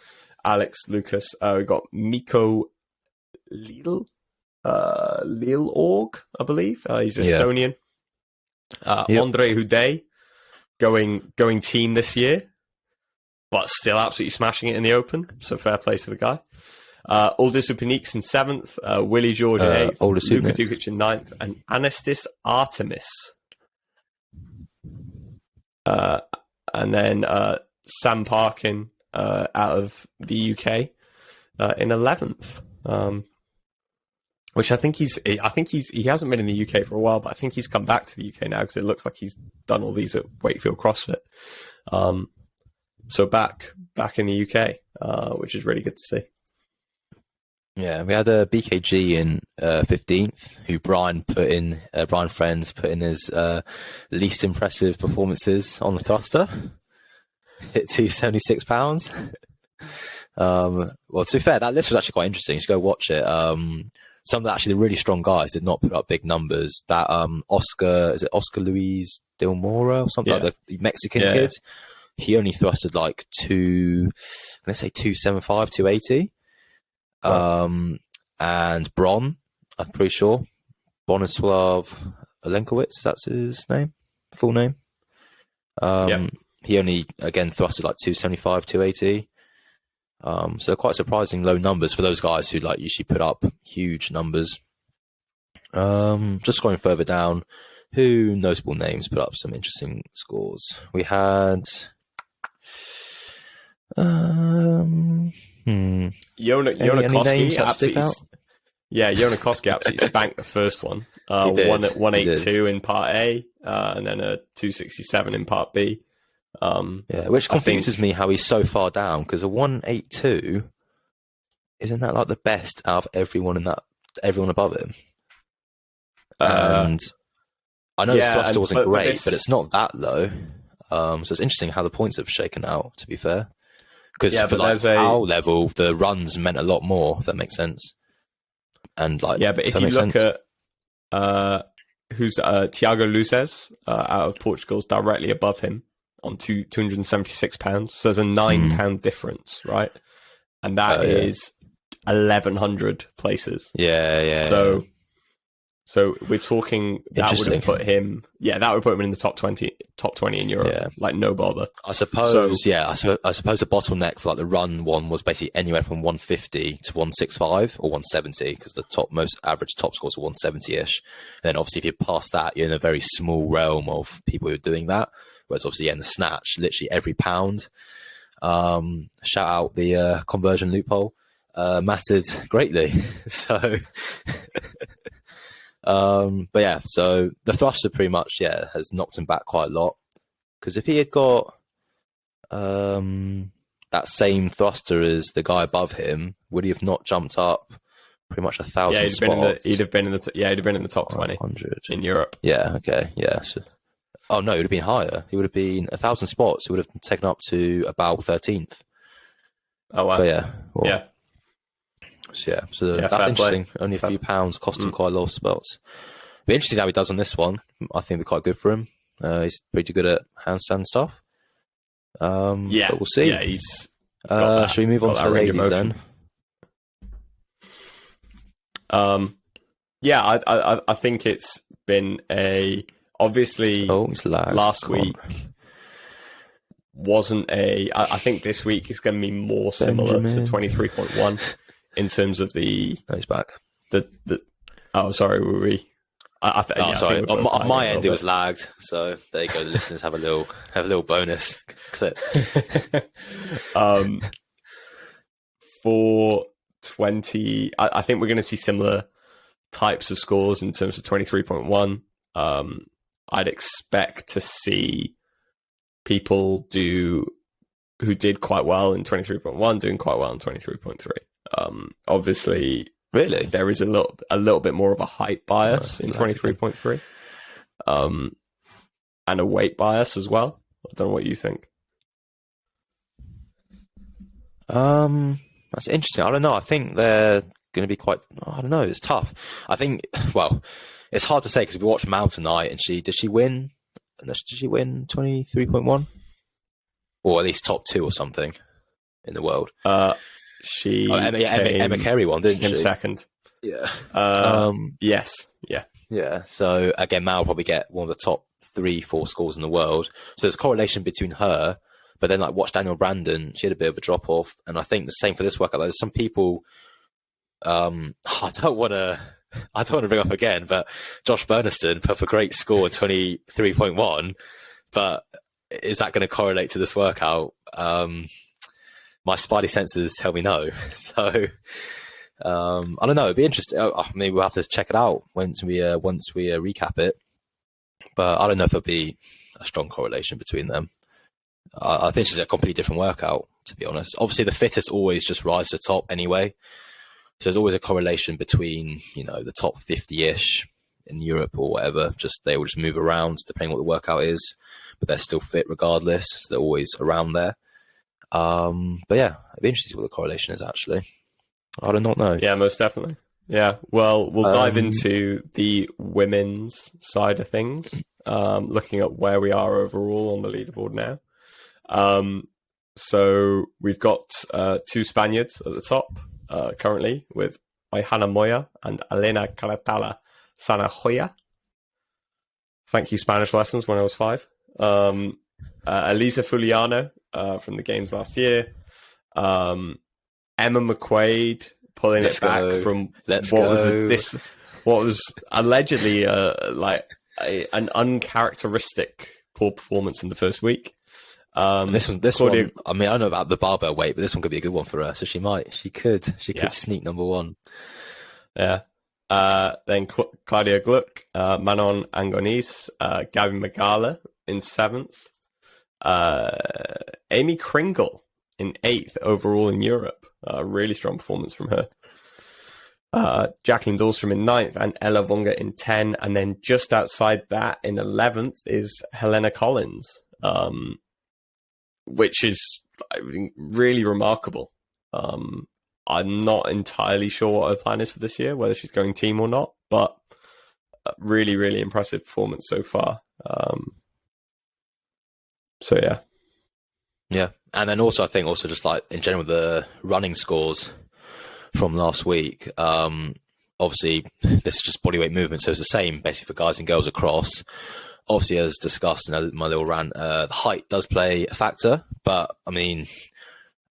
Alex, Lucas. We've got Mikko Lilorg, I believe. He's Estonian. Andre Houdet going team this year, but still absolutely smashing it in the Open. So fair play to the guy. Aldis Upanik's in 7th, Willie George in 8th, Luka Dukic in 9th, and Anastis Artemis. And then Sam Parkin out of the UK in 11th, which I think he hasn't been in the UK for a while, but I think he's come back to the UK now because it looks like he's done all these at Wakefield CrossFit. So back in the UK, which is really good to see. Yeah, we had a BKG in 15th, who Brian Friends put in his least impressive performances on the thruster. Hit 276 pounds. Well, to be fair, that list was actually quite interesting. You should go watch it. Some of the really strong guys did not put up big numbers. That Oscar Luis Del Mora or something, like the Mexican kid? He only thrusted like 275, 280. And Bron, I'm pretty sure, Bronislav Olenkowicz, that's his name, full name. He only, again, thrusted like 275, 280. So quite surprising low numbers for those guys who like usually put up huge numbers. Just going further down, who notable names put up some interesting scores? We had Koski absolutely. Yeah, Koski absolutely spanked the first one. Won at 182 in part A, and then a 267 in part B. Which confuses me how he's so far down, because a 182, isn't that like the best out of everyone above him? And I know his thruster wasn't great, but it's not that low. So it's interesting how the points have shaken out, to be fair. Because for like our level, the runs meant a lot more, if that makes sense. And like, but if you look at who's Tiago Luzes out of Portugal's directly above him on 276 pounds, so there's a 9 pound difference, right? And that is 1,100 places. So we're talking that would put him in the top 20 in Europe, like no bother. I suppose the bottleneck for like the run one was basically anywhere from 150 to 165 or 170, because the most average top scores are 170-ish. And then obviously if you pass that, you're in a very small realm of people who are doing that. Whereas obviously in the snatch, literally every pound, shout out the conversion loophole, mattered greatly. So but yeah, so the thruster pretty much has knocked him back quite a lot, because if he had got that same thruster as the guy above him, would he have not jumped up pretty much 1,000 spots? He'd have been in the top 20 in Europe. So, oh no, it would have been higher. He would have been 1,000 spots. He would have taken up to about 13th. Oh wow! But so that's interesting. Play. Only a few pounds cost him quite a lot of spots. Be interesting how he does on this one. I think they're quite good for him. He's pretty good at handstand stuff. But we'll see. Yeah, he's. Should we move on to the ladies then? I think it's been obviously last week wasn't I think this week is going to be more similar to 23.1 in terms of the. Oh, he's back. Sorry, were we? Sorry. On my end, it was lagged. So there you go. The listeners have a little bonus clip. For 20, I think we're going to see similar types of scores in terms of 23.1. I'd expect to see people who did quite well in 23.1 doing quite well in 23.3. Obviously, really, there is a little bit more of a height bias in 23.3, and a weight bias as well. I don't know what you think. That's interesting. I don't know. I think they're going to be quite. I don't know. It's tough. I think. Well, it's hard to say because we watched Mount tonight, and did she win? Did she win 23.1, or at least top 2 or something in the world? Emma Carey won, didn't she? Second. Yeah. Yes. Yeah. Yeah. So again, Mal will probably get one of the top 3-4 scores in the world. So there's a correlation between her, but then like watch Daniel Brandon, she had a bit of a drop off, and I think the same for this workout. There's some people. I don't want to bring up again, but Josh Burneston put up a great score, 23.1. But is that going to correlate to this workout? My spidey senses tell me no. So I don't know. It'd be interesting. I mean, we'll have to check it out once we recap it. But I don't know if there'll be a strong correlation between them. I think it's a completely different workout, to be honest. Obviously, the fittest always just rise to the top anyway. So there's always a correlation between, the top 50-ish in Europe or whatever. They will just move around depending on what the workout is, but they're still fit regardless. So they're always around there. But yeah, it'd be interesting to see what the correlation is actually. I do not know. Yeah, most definitely. Yeah. Well, we'll dive into the women's side of things, looking at where we are overall on the leaderboard now. So we've got 2 Spaniards at the top currently with Aijana Moya and Elena Calatala Sanajoya. Thank you, Spanish lessons when I was 5. Elisa Fuliano from the games last year. Emma McQuaid pulling Let's it back go. from Let's what go. what was allegedly an uncharacteristic poor performance in the first week. This one, I mean, I don't know about the barbell weight, but this one could be a good one for her. So she could sneak number one. Yeah. Then Claudia Gluck, Manon Angonis, Gabby Magala in 7th, Amy Kringle in 8th overall in Europe. Really strong performance from her. Jacqueline Dahlstrom in 9th and Ella Vonga in 10. And then just outside that in 11th is Helena Collins, which is really remarkable. I'm not entirely sure what her plan is for this year, whether she's going team or not, but really, really impressive performance so far. So, yeah. Yeah. And then also, I think just like in general, the running scores from last week, obviously this is just bodyweight movement. So it's the same basically for guys and girls across. Obviously, as discussed in my little rant, the height does play a factor, but I mean,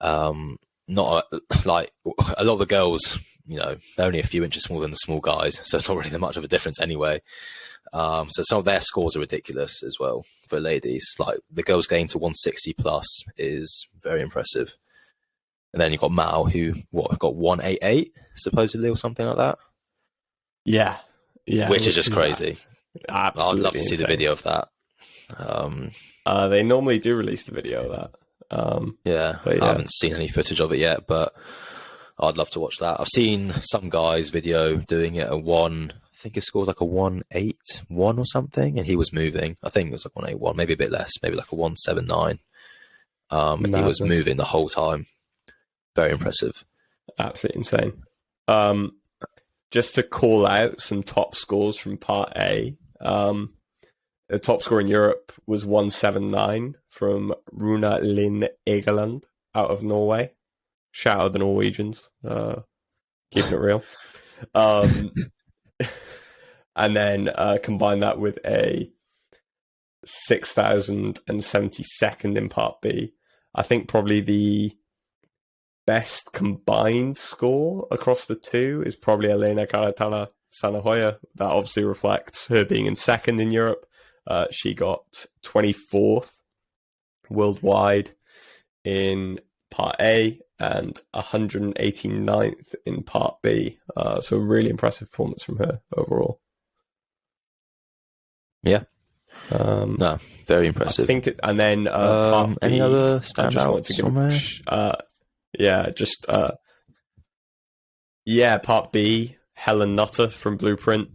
not like a lot of the girls, they're only a few inches smaller than the small guys, so it's not really that much of a difference anyway. So some of their scores are ridiculous as well for ladies. Like the girls getting to 160 plus is very impressive. And then you've got Mao who got 188 supposedly or something like that. Yeah, which is just crazy. Absolutely I'd love to see the video of that. They normally do release the video of that. Yeah, I haven't seen any footage of it yet, but I'd love to watch that. I've seen some guy's video doing it at I think his score was like a 181 or something, and he was moving. I think it was like 181, maybe a bit less, maybe like a 179. He was moving the whole time. Very impressive. Absolutely insane. Just to call out some top scores from Part A. The top score in Europe was 179 from Runa Linn Egeland out of Norway. Shout out the Norwegians. Keeping it real. And then combine that with a 6,072nd in Part B. I think probably the best combined score across the two is probably Elena Caratana Sanahoya. That obviously reflects her being in second in Europe. She got 24th worldwide in Part A and 189th in Part B. So really impressive performance from her overall. Yeah. No, very impressive. I think and then Part B, any other standouts from there? Part B, Helen Nutter from Blueprint,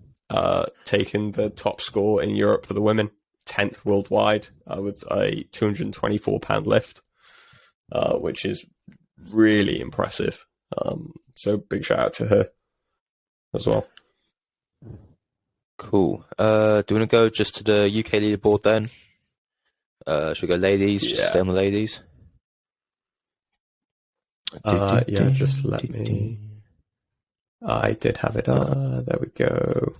taking the top score in Europe for the women, 10th worldwide, with a 224-pound lift, which is really impressive. So big shout out to her as well. Cool. Do you want to go just to the UK leaderboard then? Should we go ladies? Just stay on the ladies. Just let me. I did have it. There we go.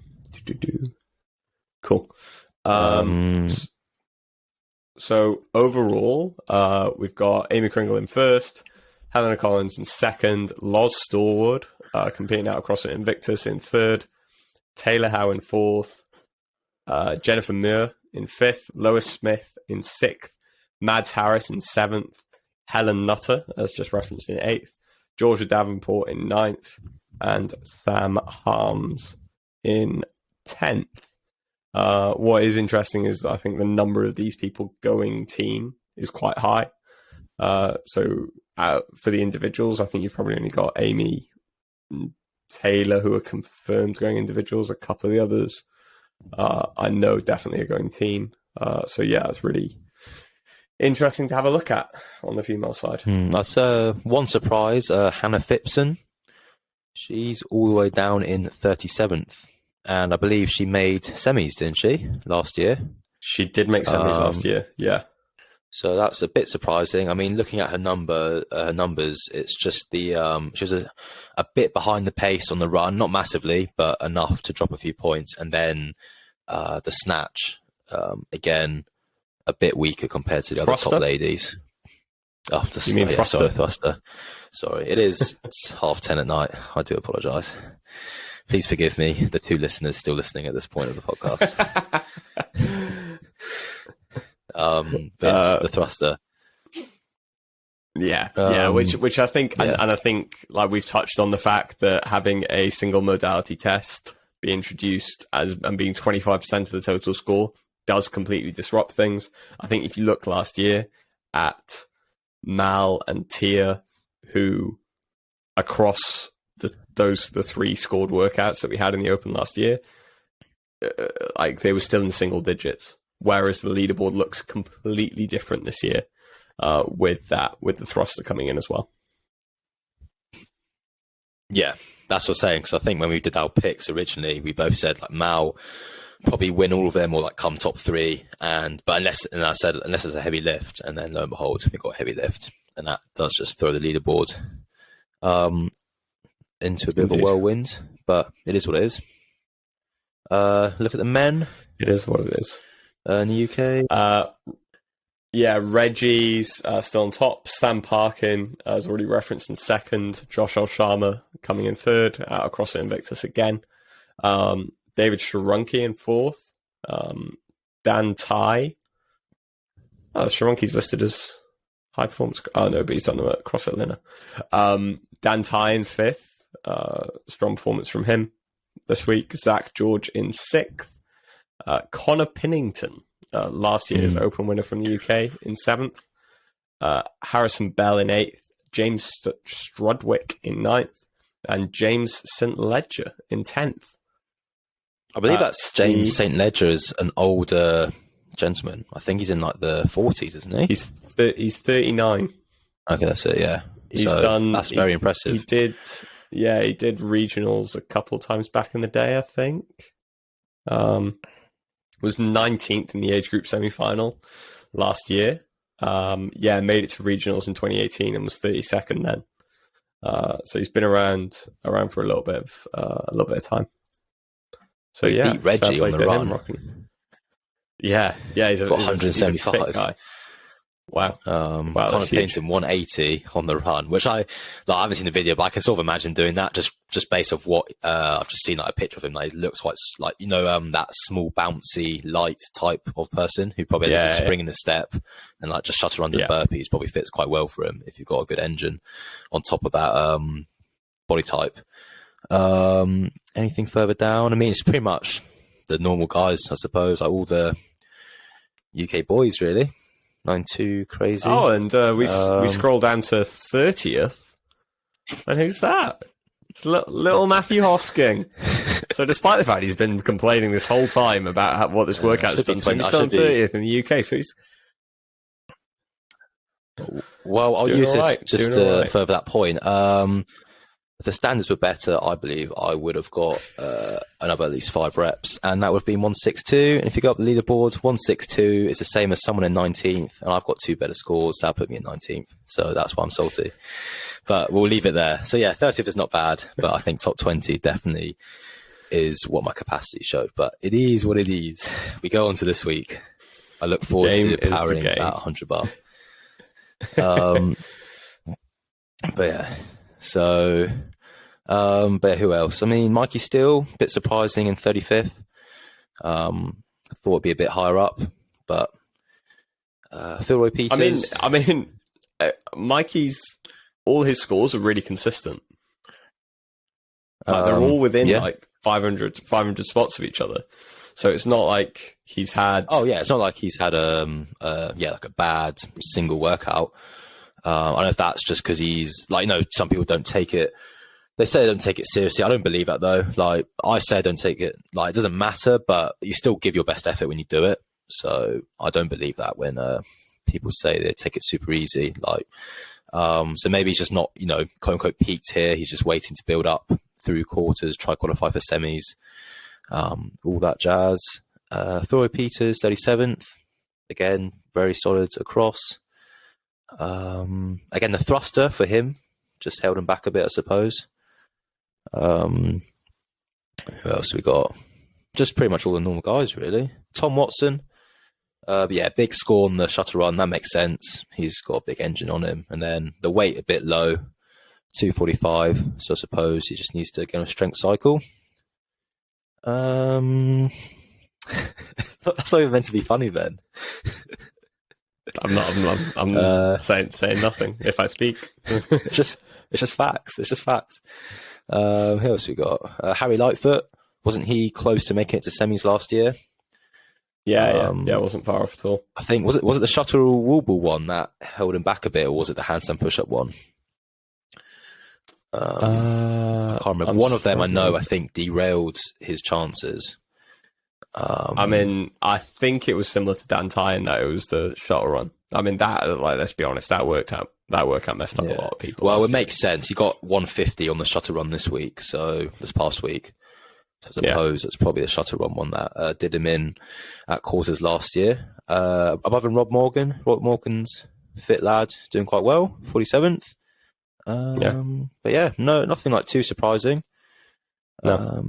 Cool. So overall, we've got Amy Kringle in first, Helena Collins in second, Loz Storwood competing out across CrossFit Invictus in third, Taylor Howe in fourth, Jennifer Muir in fifth, Lois Smith in sixth, Mads Harris in seventh, Helen Nutter, as just referenced, in eighth, Georgia Davenport in ninth, and Sam Harms in 10th. What is interesting is I think the number of these people going team is quite high. So for the individuals, I think you've probably only got Amy and Taylor who are confirmed going individuals. A couple of the others I know definitely are going team. So yeah, it's really interesting to have a look at on the female side. That's one surprise, Hannah Phipson. She's all the way down in 37th. And I believe she made semis, didn't she, last year? She did make semis last year, yeah. So that's a bit surprising. I mean, looking at her numbers, it's just the she was a bit behind the pace on the run, not massively, but enough to drop a few points. And then the snatch, again, a bit weaker compared to the other Thruster? top ladies. Oh, just, You mean thruster? Sorry, thruster. Sorry, it's 10:30 at night. I do apologise. Please forgive me, the 2 listeners still listening at this point of the podcast. But the thruster. Yeah, which I think, and I think, like, we've touched on the fact that having a single modality test be introduced and being 25% of the total score does completely disrupt things. I think if you look last year at Mal and Tia, who across the 3 scored workouts that we had in the Open last year, like, they were still in single digits, whereas the leaderboard looks completely different this year. With the thruster coming in as well. Yeah, that's what I'm saying. Because I think when we did our picks originally, we both said like Mal probably win all of them or like come top 3, but unless it's a heavy lift, and then lo and behold, we got a heavy lift, and that does just throw the leaderboard into a bit of a whirlwind. But it is what it is. Look at the men. It is what it is. In the UK. Yeah, Reggie's still on top. Sam Parkin, as already referenced, in second. Josh L. Sharma coming in third. Out of CrossFit Invictus again. David Sharonki in fourth. Dan Tai. Oh, Sharonki's listed as high performance. Oh, no, but he's done the CrossFit Lina. Dan Tai in fifth. Strong performance from him this week. Zach George in sixth. Connor Pinnington, last year's Open winner from the UK, in seventh. Harrison Bell in eighth. James Strudwick in ninth. And James St. Ledger in 10th. I believe that's James St. Ledger is an older gentleman. I think he's in like the 40s, isn't he? He's 39. Okay, that's it, yeah. That's very impressive. He did regionals a couple of times back in the day, I think. Was 19th in the age group semi-final last year. Made it to regionals in 2018 and was 32nd then. So he's been around for a little bit of time. So he beat Reggie on the run. Yeah, he's a 175 he's a fit guy. Wow. Connor Pinnington 180 on the run, which I haven't seen the video, but I can sort of imagine doing that just based off what I've just seen, like a picture of him. Like, he looks quite like, that small, bouncy, light type of person who probably has a spring in the step and like just shuttle runs and burpees probably fits quite well for him if you've got a good engine on top of that body type. Anything further down? I mean, it's pretty much the normal guys, I suppose, like all the UK boys, really. 9-2 crazy. Oh, and we scroll down to 30th. And who's that? It's little Matthew Hosking. So despite the fact he's been complaining this whole time about what this workout's done, he's still on 30th in the UK. So he's... Well, I'll use this just to further that point. If the standards were better, I believe I would have got another at least 5 reps, and that would have been 162. And if you go up the leaderboards, 162 is the same as someone in 19th, and I've got 2 better scores, so that put me in 19th. So that's why I'm salty. But we'll leave it there. So yeah, 30th is not bad, but I think top 20 definitely is what my capacity showed. But it is what it is. We go on to this week. I look forward to powering about 100 bar. But yeah. So, but who else? I mean, Mikey Steele, a bit surprising in 35th. I thought it'd be a bit higher up, but Philroy Peters. I mean, Mikey's all his scores are really consistent. Like, they're all within like 500 spots of each other. So it's not like he's had. Oh yeah, it's not like he's had like a bad single workout. I don't know if that's just because he's like, some people don't take it. They say they don't take it seriously. I don't believe that though. Like I say, I don't take it. Like it doesn't matter, but you still give your best effort when you do it. So I don't believe that when people say they take it super easy. Like so maybe he's just not, quote unquote peaked here. He's just waiting to build up through quarters, try qualify for semis, all that jazz. Philroy Peters, 37th, again very solid across. Again, the thruster for him just held him back a bit, I suppose. Who else we got? Just pretty much all the normal guys, really. Tom Watson, But yeah, big score on the shuttle run. That makes sense. He's got a big engine on him. And then the weight a bit low, 245. So I suppose he just needs to get on a strength cycle. That's not even meant to be funny then. I'm not. saying nothing if I speak. It's just facts. It's just facts. Who else we got? Harry Lightfoot. Wasn't he close to making it to semis last year? Yeah, it wasn't far off at all. I think was it the shuttle wall ball one that held him back a bit, or was it the handstand push up one? I can't remember. One of them I know I think derailed his chances. I think it was similar to Dan Ty in that it was the shuttle run. I mean, that, like, let's be honest, that workout messed up a lot of people. Well, it makes sense. He got 150 on the shuttle run this past week. So I suppose it's probably the shuttle run one that did him in at quarters last year. Above him, Rob Morgan. Rob Morgan's fit lad, doing quite well, 47th. But yeah, nothing like too surprising. No.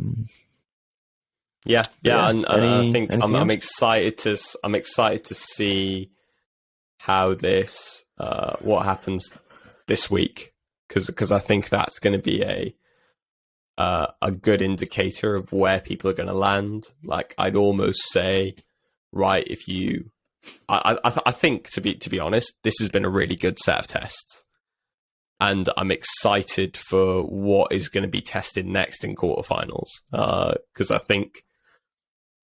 And I think I'm excited to see how this what happens this week, because I think that's going to be a good indicator of where people are going to land. Like, I'd almost say, right, if you, I think to be honest, this has been a really good set of tests, and I'm excited for what is going to be tested next in quarterfinals. Because I think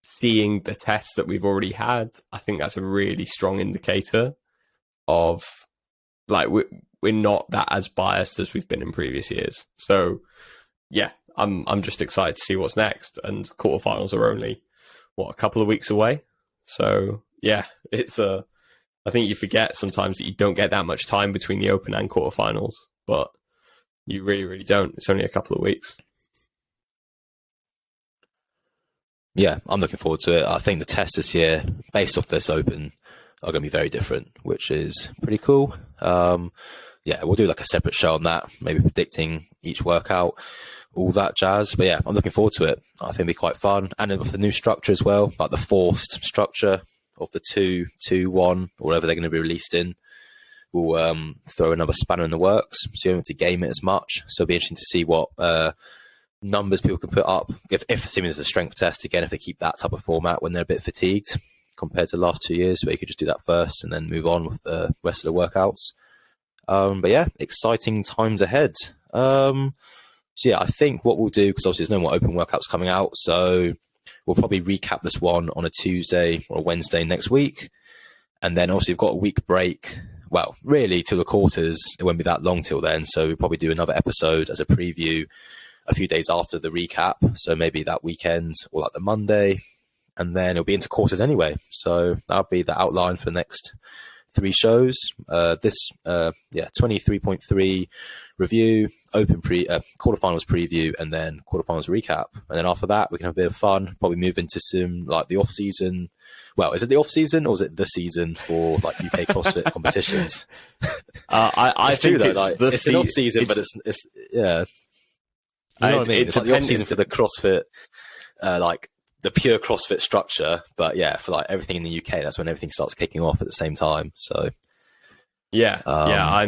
seeing the tests that we've already had, I think that's a really strong indicator of, like, we're not that as biased as we've been in previous years. So yeah, I'm just excited to see what's next. And quarterfinals are only a couple of weeks away. So yeah, it's I think you forget sometimes that you don't get that much time between the Open and quarterfinals, but you really, really don't. It's only a couple of weeks. Yeah, I'm looking forward to it. I think the tests this year, based off this Open, are going to be very different, which is pretty cool. Yeah, we'll do like a separate show on that, maybe predicting each workout, all that jazz. But yeah, I'm looking forward to it. I think it'll be quite fun. And then with the new structure as well, like the forced structure of the 2-2-1, or whatever they're going to be released in, will throw another spanner in the works. So you don't have to game it as much. So it'll be interesting to see what numbers people can put up. If assuming there's a strength test, again, if they keep that type of format when they're a bit fatigued compared to the last 2 years, where you could just do that first and then move on with the rest of the workouts. But yeah, exciting times ahead. So yeah, I think what we'll do, because obviously there's no more open workouts coming out, so we'll probably recap this one on a Tuesday or a Wednesday next week. And then obviously we've got a week break. Well, really till the quarters, it won't be that long till then. So we'll probably do another episode as a preview a few days after the recap. So maybe that weekend or like the Monday, and then it'll be into quarters anyway. So that'll be the outline for the next 3 shows. 23.3 review, open quarterfinals preview, and then quarterfinals recap. And then after that, we can have a bit of fun, probably move into some like the off season. Well, is it the off season or is it the season for like UK CrossFit competitions? I think it's like, it's an off season, but it's yeah. You know what I mean? It's like the off season for the CrossFit, like the pure CrossFit structure. But yeah, for like everything in the UK, that's when everything starts kicking off at the same time. So I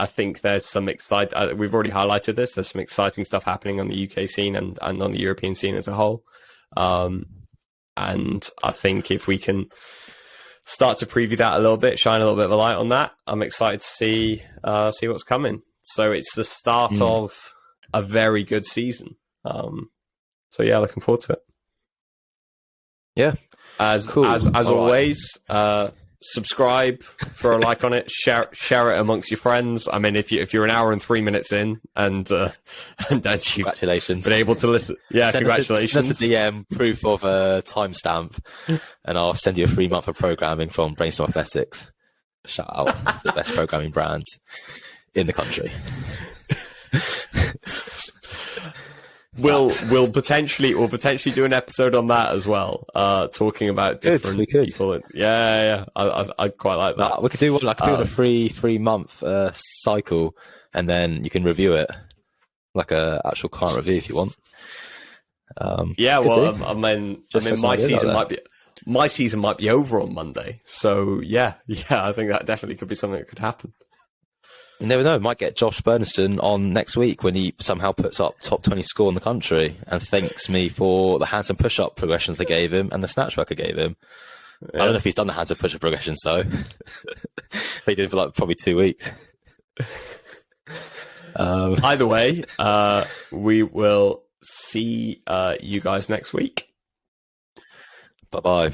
think there's some exciting. We've already highlighted this. There's some exciting stuff happening on the UK scene and on the European scene as a whole. And I think if we can start to preview that a little bit, shine a little bit of a light on that, I'm excited to see what's coming. So it's the start of a very good season. So yeah, looking forward to it. Yeah. As always, subscribe, throw a like on it, share it amongst your friends. I mean, if you're an hour and 3 minutes in and congratulations, been able to listen, congratulations. Send us a DM, proof of a timestamp, and I'll send you a free month of programming from Brainstorm Athletics. Shout out the best programming brands in the country. We'll potentially do an episode on that as well, talking about different people. I'd quite like that. We could do a free month cycle, and then you can review it like a actual client review if you want. My season my season might be over on Monday. So yeah, I think that definitely could be something that could happen. You never know. Might get Josh Burniston on next week when he somehow puts up top 20 score in the country and thanks me for the hands and push-up progressions they gave him and the snatch work I gave him. Yeah. I don't know if he's done the hands and push-up progressions though. He did it for like probably 2 weeks. Either way, we will see you guys next week. Bye-bye.